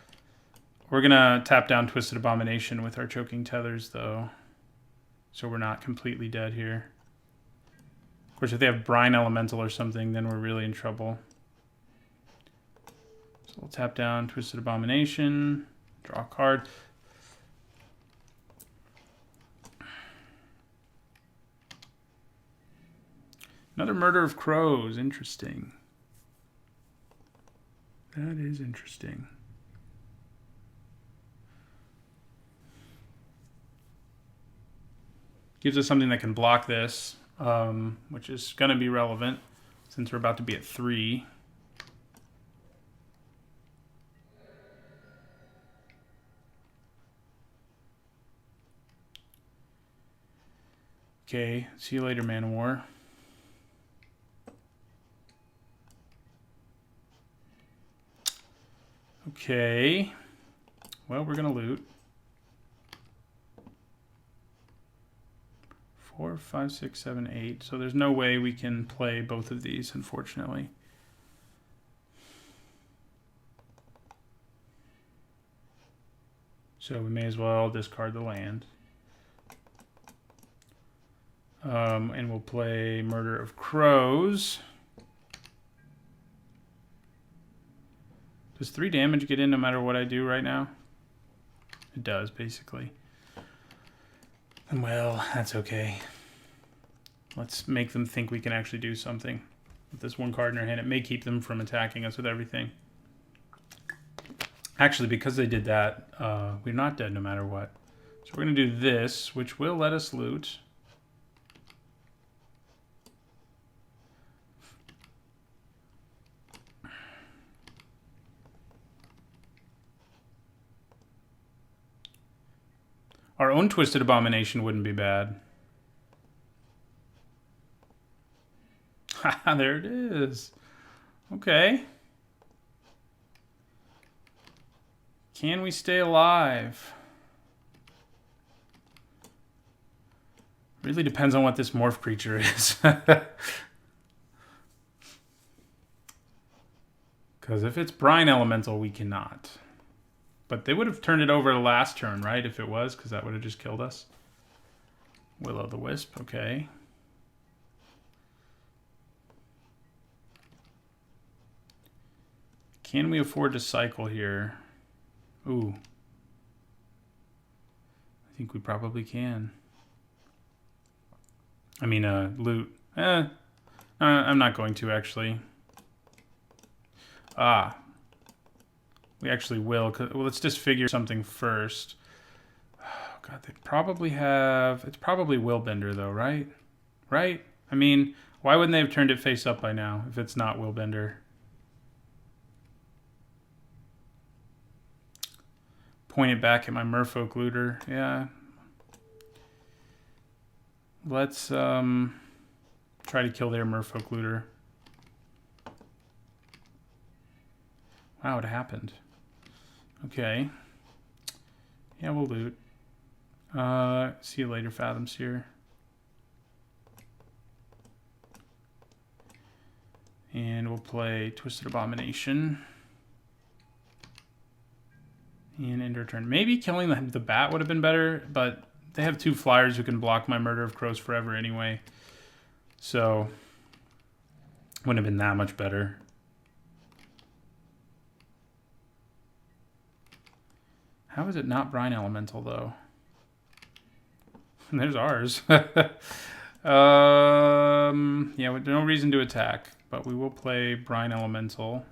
We're going to tap down Twisted Abomination with our Choking Tethers, though, so we're not completely dead here. Of course, if they have Brine Elemental or something, then we're really in trouble. So we'll tap down Twisted Abomination, draw a card. Another Murder of Crows. Interesting. That is interesting. Gives us something that can block this, which is going to be relevant since we're about to be at 3. Okay, see you later, Man of War. Okay, well, we're gonna loot. 4, 5, 6, 7, 8. So there's no way we can play both of these, unfortunately. So we may as well discard the land. And we'll play Murder of Crows. Does 3 damage get in no matter what I do right now? It does, basically. And well, that's okay. Let's make them think we can actually do something. With this 1 card in our hand, it may keep them from attacking us with everything. Actually, because they did that, we're not dead no matter what. So we're going to do this, which will let us loot. Our own Twisted Abomination wouldn't be bad. Haha, there it is. Okay. Can we stay alive? Really depends on what this morph creature is. Because if it's Brine Elemental, we cannot. But they would have turned it over last turn, right? If it was, because that would have just killed us. Will-o'-the-Wisp, okay. Can we afford to cycle here? Ooh. I think we probably can. I mean, loot. I'm not going to, actually. We actually will. Well, let's just figure something first. Oh, God, they probably have... It's probably Willbender, though, right? Right? I mean, why wouldn't they have turned it face up by now if it's not Willbender? Point it back at my Merfolk Looter. Yeah. Let's try to kill their Merfolk Looter. Wow, it happened. Okay. Yeah, we'll loot. See you later, Fathom Seer. And we'll play Twisted Abomination. And end our turn. Maybe killing the bat would have been better, but they have 2 flyers who can block my Murder of Crows forever anyway. So, wouldn't have been that much better. How is it not Brine Elemental, though? There's ours. Yeah, there's no reason to attack, but we will play Brine Elemental.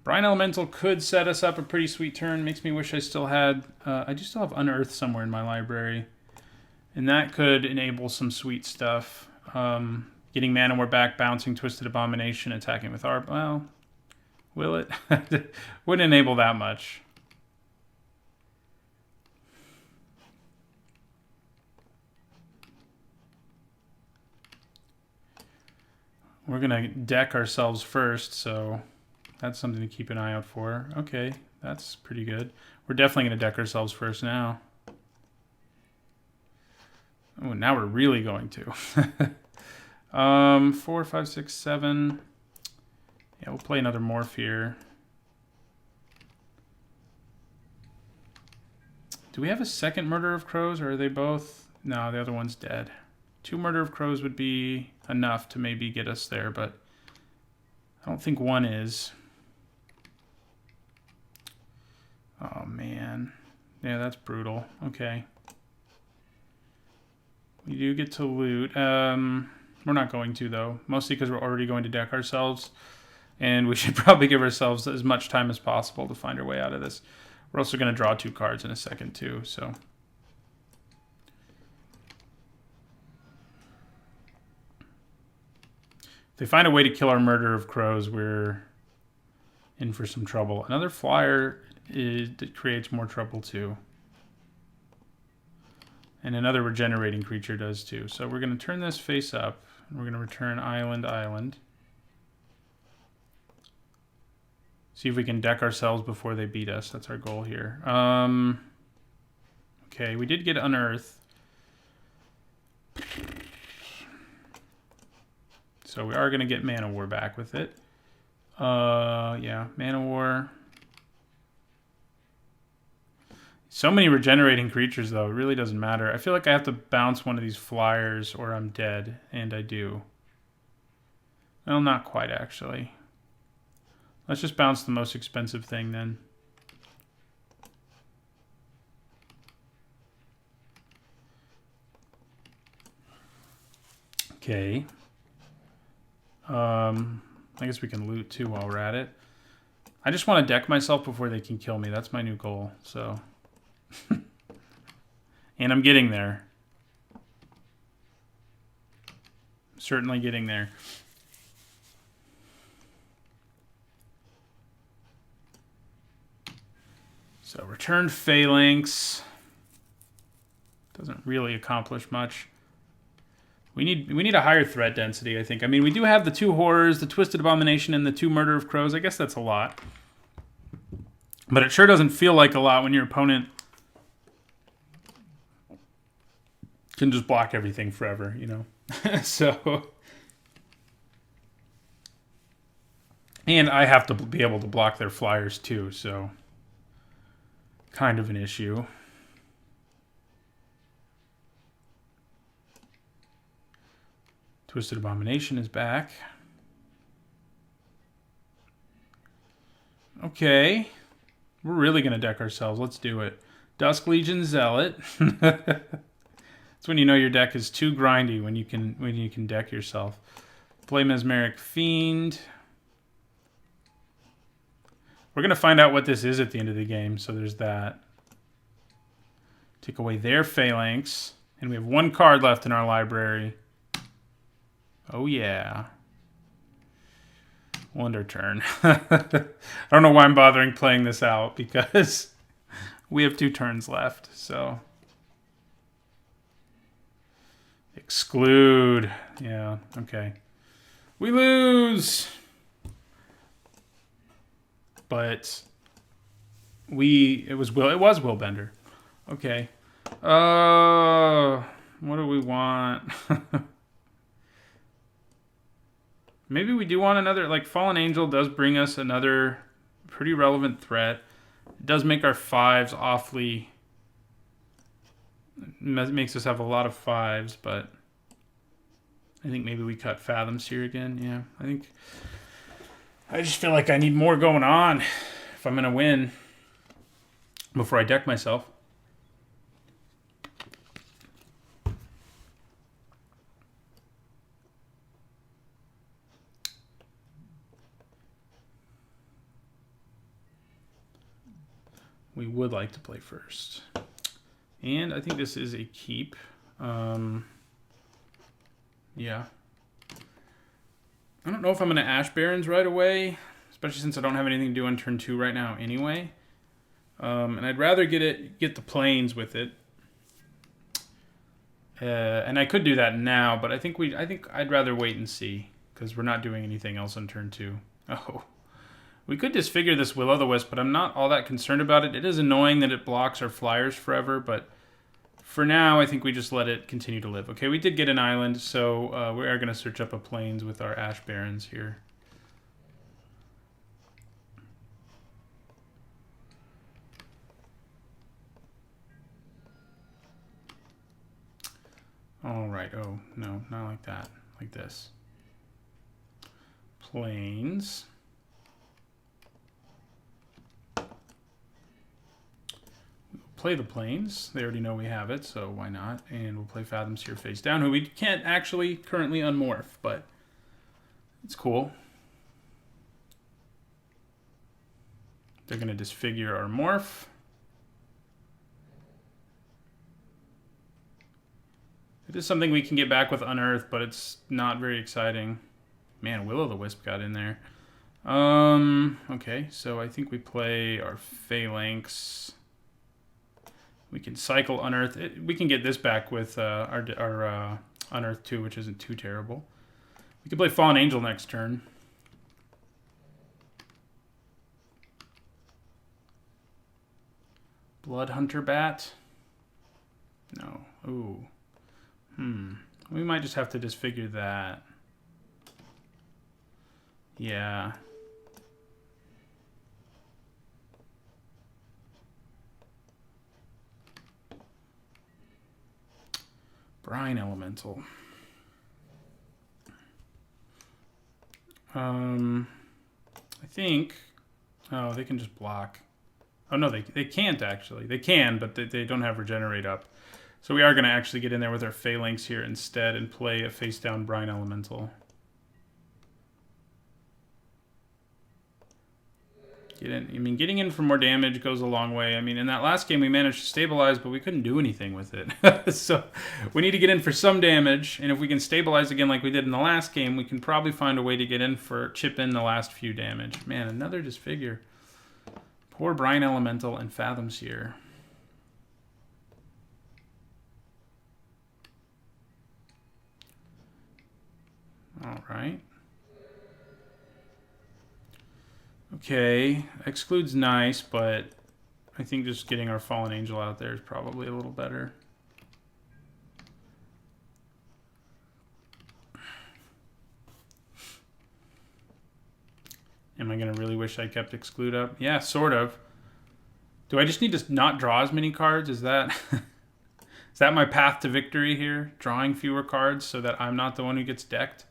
Brine Elemental could set us up a pretty sweet turn. Makes me wish I still had... I do still have Unearth somewhere in my library. And that could enable some sweet stuff. Getting Manowar back, bouncing Twisted Abomination, attacking with our... Well, will it? Wouldn't enable that much. We're going to deck ourselves first, so that's something to keep an eye out for. Okay, that's pretty good. We're definitely going to deck ourselves first now. Oh, now we're really going to. 4, 5, 6, 7. Yeah, we'll play another Morph here. Do we have a second Murder of Crows, or are they both? No, the other one's dead. 2 Murder of Crows would be enough to maybe get us there, but I don't think 1 is. Oh, man. Yeah, that's brutal. Okay. We do get to loot. We're not going to, though. Mostly because we're already going to deck ourselves. And we should probably give ourselves as much time as possible to find our way out of this. We're also going to draw 2 cards in a second, too, so... If they find a way to kill our Murder of Crows, we're in for some trouble. Another flyer that creates more trouble, too. And another regenerating creature does, too. So we're going to turn this face up. And we're going to return island, island. See if we can deck ourselves before they beat us. That's our goal here. Okay, we did get Unearth. So we are going to get Manowar back with it. Yeah, Man of War. So many regenerating creatures, though. It really doesn't matter. I feel like I have to bounce one of these flyers or I'm dead, and I do. Well, not quite, actually. Let's just bounce the most expensive thing, then. Okay. I guess we can loot, too, while we're at it. I just want to deck myself before they can kill me. That's my new goal, so... And I'm getting there. Certainly getting there. So returned Phalanx. Doesn't really accomplish much. We need a higher threat density, I think. I mean, we do have the 2 Horrors, the Twisted Abomination, and the 2 Murder of Crows. I guess that's a lot. But it sure doesn't feel like a lot when your opponent can just block everything forever, you know? So... And I have to be able to block their flyers, too, so... Kind of an issue. Twisted Abomination is back. Okay. We're really going to deck ourselves. Let's do it. Dusk Legion Zealot. That's when you know your deck is too grindy, when you can deck yourself. Play Mesmeric Fiend. We're going to find out what this is at the end of the game, so there's that. Take away their Phalanx. And we have 1 card left in our library. Oh, yeah. Wonder Turn. I don't know why I'm bothering playing this out, because we have 2 turns left, so... Exclude. Yeah, okay. We lose! But it was Willbender. Okay. What do we want? Maybe we do want another, like Fallen Angel does bring us another pretty relevant threat. It does make our 5s awfully, makes us have a lot of 5s, but I think maybe we cut Fathoms here again. Yeah, I just feel like I need more going on if I'm going to win before I deck myself. We would like to play first. And I think this is a keep. Yeah. I don't know if I'm going to Ash Barrens right away, especially since I don't have anything to do on turn 2 right now anyway. And I'd rather get the planes with it. And I could do that now, but I think I'd rather wait and see, because we're not doing anything else on turn 2. Oh. We could disfigure this Will-O-The-Wisp, but I'm not all that concerned about it. It is annoying that it blocks our flyers forever, but for now, I think we just let it continue to live. Okay, we did get an island, so we are going to search up a plains with our Ash Barrens here. All right. Oh, no, not like that. Like this. Plains. Play the plains. They already know we have it, so why not? And we'll play Fathoms here face down, who we can't actually currently unmorph, but it's cool. They're going to disfigure our morph. It is something we can get back with Unearth, but it's not very exciting. Man, Will-O-The-Wisp got in there. Okay, so I think we play our Phalanx. We can cycle Unearth. We can get this back with our Unearth 2, which isn't too terrible. We can play Fallen Angel next turn. Bloodhunter Bat? No. Ooh. We might just have to disfigure that. Yeah. Brine Elemental. I think... Oh, they can just block. Oh, no, they can't, actually. They can, but they don't have Regenerate up. So we are going to actually get in there with our Phalanx here instead and play a face-down Brine Elemental. Get in. I mean, getting in for more damage goes a long way. I mean, in that last game we managed to stabilize, but we couldn't do anything with it. So we need to get in for some damage, and if we can stabilize again like we did in the last game, we can probably find a way to get in for chip in the last few damage. Man, another Disfigure. Poor Brine Elemental and Fathom Seer. All right. Okay, Exclude's nice, but I think just getting our Fallen Angel out there is probably a little better. Am I going to really wish I kept Exclude up? Yeah, sort of. Do I just need to not draw as many cards? Is that is that my path to victory here? Drawing fewer cards so that I'm not the one who gets decked?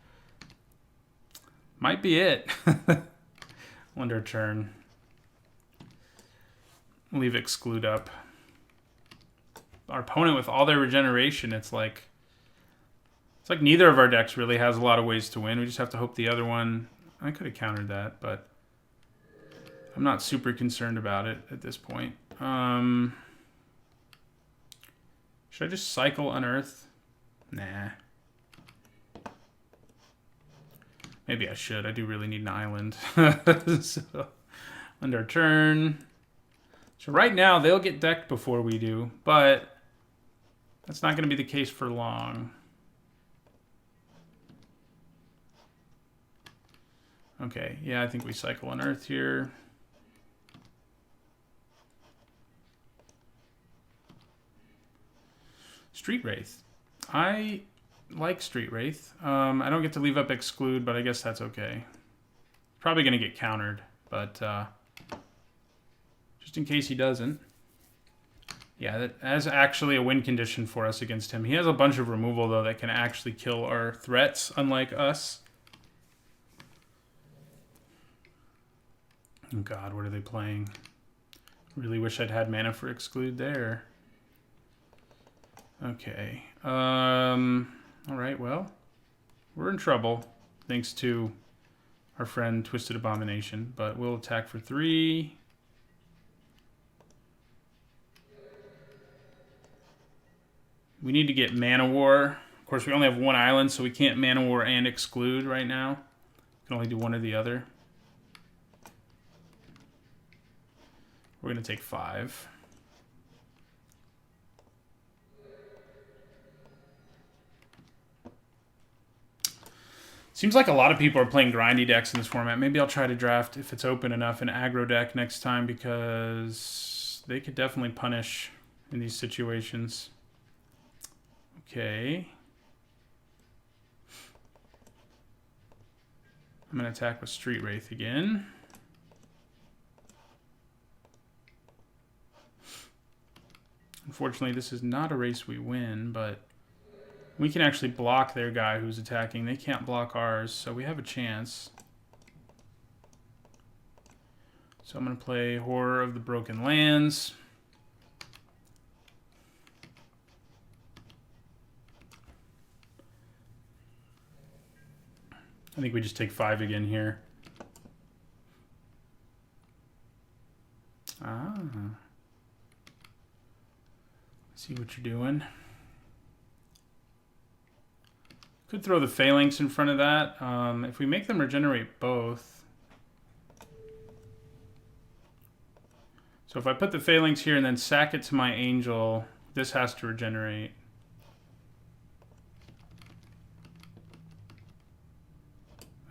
Might be it. Wonder turn. Leave Exclude up. Our opponent with all their regeneration, it's like neither of our decks really has a lot of ways to win. We just have to hope the other one... I could have countered that, but I'm not super concerned about it at this point. Should I just cycle Unearth? Nah. Maybe I should. I do really need an island. So, end our turn. So right now, they'll get decked before we do, but that's not going to be the case for long. Okay, yeah, I think we cycle Unearth here. Street Wraith. I like Street Wraith. I don't get to leave up Exclude, but I guess that's okay. Probably going to get countered, but just in case he doesn't. Yeah, that's actually a win condition for us against him. He has a bunch of removal, though, that can actually kill our threats, unlike us. Oh God, what are they playing? Really wish I'd had mana for Exclude there. Okay. Alright, well, we're in trouble, thanks to our friend Twisted Abomination, but we'll attack for 3. We need to get Mana War. Of course, we only have one island, so we can't Mana War and Exclude right now. We can only do one or the other. We're going to take 5. Seems like a lot of people are playing grindy decks in this format. Maybe I'll try to draft, if it's open enough, an aggro deck next time, because they could definitely punish in these situations. Okay. I'm going to attack with Street Wraith again. Unfortunately, this is not a race we win, but we can actually block their guy who's attacking. They can't block ours, so we have a chance. So I'm going to play Horror of the Broken Lands. I think we just take 5 again here. Ah. See what you're doing. Could throw the Phalanx in front of that. If we make them regenerate both. So if I put the Phalanx here and then sack it to my Angel, this has to regenerate.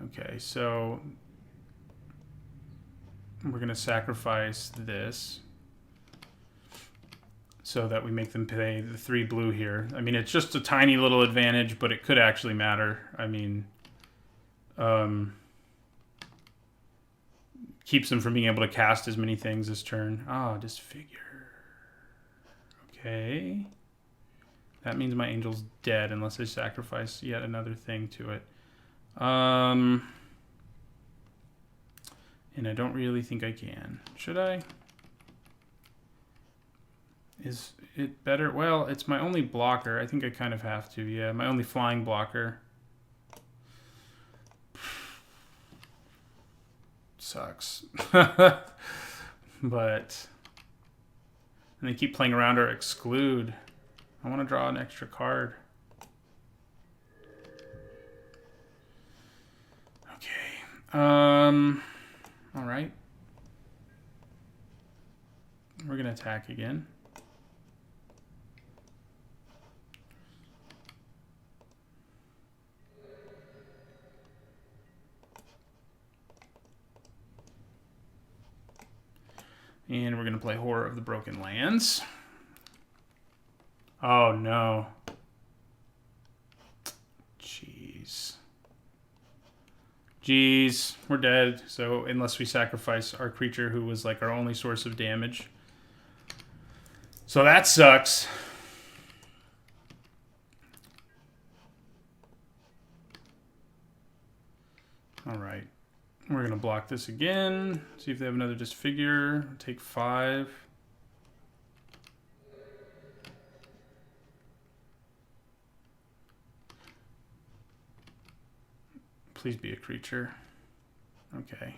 Okay, so we're going to sacrifice this so that we make them pay the 3 blue here. I mean, it's just a tiny little advantage, but it could actually matter. I mean, keeps them from being able to cast as many things this turn. Ah, Disfigure. Okay. That means my angel's dead unless I sacrifice yet another thing to it. And I don't really think I can. Should I? Is it better? Well, it's my only blocker. I think I kind of have to. Yeah, my only flying blocker. Sucks. But... And they keep playing around or exclude. I want to draw an extra card. Okay. All right. We're going to attack again. And we're going to play Horror of the Broken Lands. Oh, no. Jeez. Jeez. We're dead. So unless we sacrifice our creature who was like our only source of damage. So that sucks. All right. We're going to block this again. See if they have another Disfigure. Take 5. Please be a creature. Okay.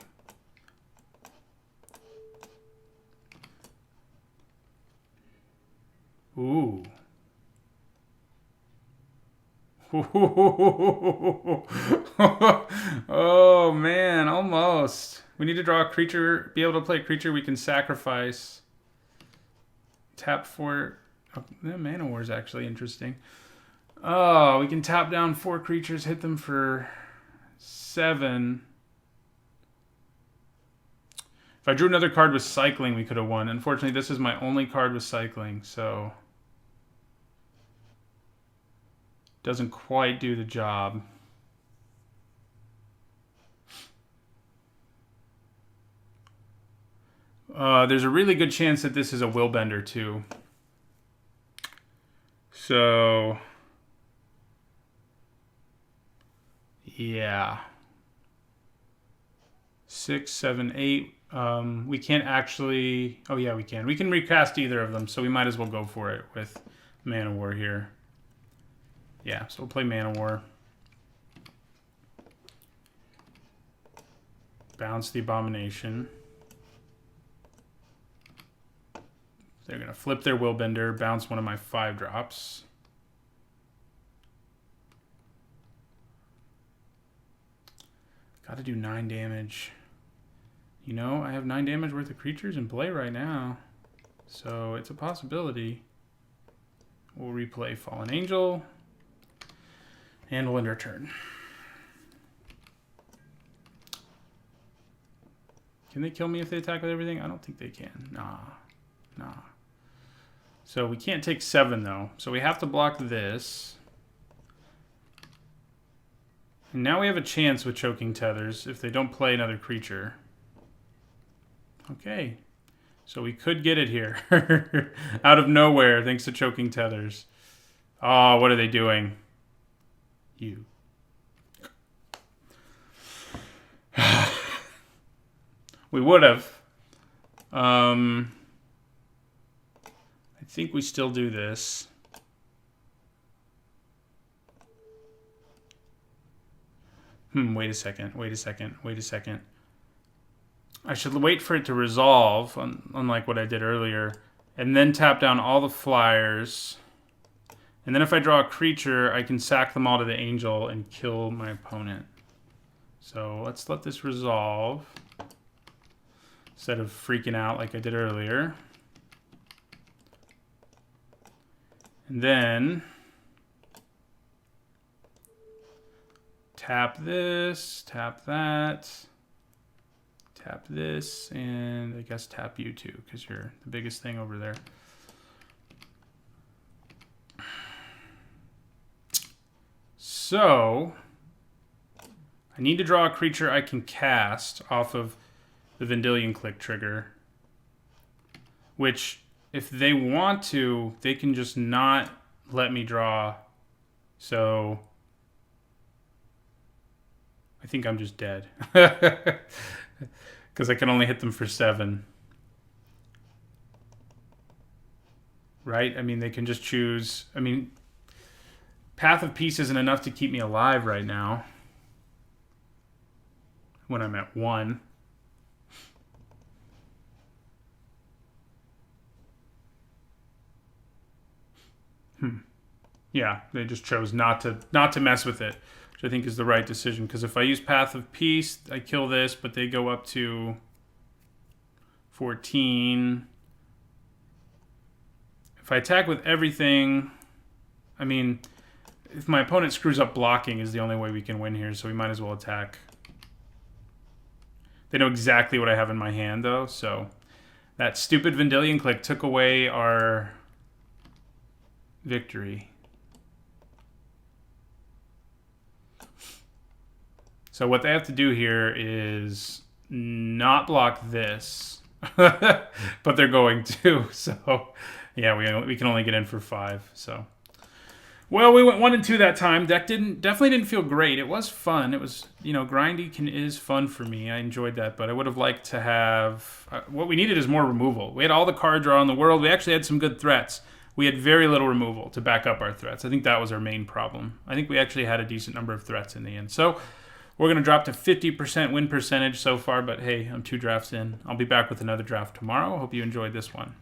Ooh. Oh, man, almost. We need to draw a creature, be able to play a creature we can sacrifice. Tap for... Oh, Manowar is actually interesting. Oh, we can tap down 4 creatures, hit them for 7. If I drew another card with cycling, we could have won. Unfortunately, this is my only card with cycling, so... Doesn't quite do the job. There's a really good chance that this is a Willbender too. So... Yeah. 6, 7, 8. We can't actually... Oh yeah, we can. We can recast either of them, so we might as well go for it with Manowar here. Yeah, so we'll play Manowar. Bounce the Abomination. They're going to flip their Willbender, bounce one of my 5-drops. Got to do 9 damage. You know, I have 9 damage worth of creatures in play right now. So it's a possibility. We'll replay Fallen Angel. And we'll end our turn. Can they kill me if they attack with everything? I don't think they can. Nah. So we can't take 7 though. So we have to block this. And now we have a chance with Choking Tethers if they don't play another creature. Okay. So we could get it here. Out of nowhere, thanks to Choking Tethers. Oh, what are they doing? You. We would have. I think we still do this. Wait a second. I should wait for it to resolve, unlike what I did earlier, and then tap down all the flyers. And then if I draw a creature, I can sack them all to the Angel and kill my opponent. So let's let this resolve instead of freaking out like I did earlier. And then tap this, tap that, tap this, and I guess tap you too, because you're the biggest thing over there. So I need to draw a creature I can cast off of the Vendilion Clique trigger, which if they want to, they can just not let me draw. So I think I'm just dead. Because I can only hit them for 7. Right? I mean, they can just choose. I mean, Path of Peace isn't enough to keep me alive right now when I'm at 1. Yeah, they just chose not to mess with it, which I think is the right decision. Because if I use Path of Peace, I kill this, but they go up to 14. If I attack with everything, I mean, if my opponent screws up blocking is the only way we can win here, so we might as well attack. They know exactly what I have in my hand, though, so that stupid Vendilion Clique took away our victory. So what they have to do here is not block this, but they're going to. So yeah, we can only get in for 5. So well, we went 1 and 2 that time. Deck definitely didn't feel great. It was fun. It was, grindy is fun for me. I enjoyed that, but I would have liked to have what we needed is more removal. We had all the card draw in the world. We actually had some good threats. We had very little removal to back up our threats. I think that was our main problem. I think we actually had a decent number of threats in the end. So we're going to drop to 50% win percentage so far, but hey, I'm 2 drafts in. I'll be back with another draft tomorrow. I hope you enjoyed this one.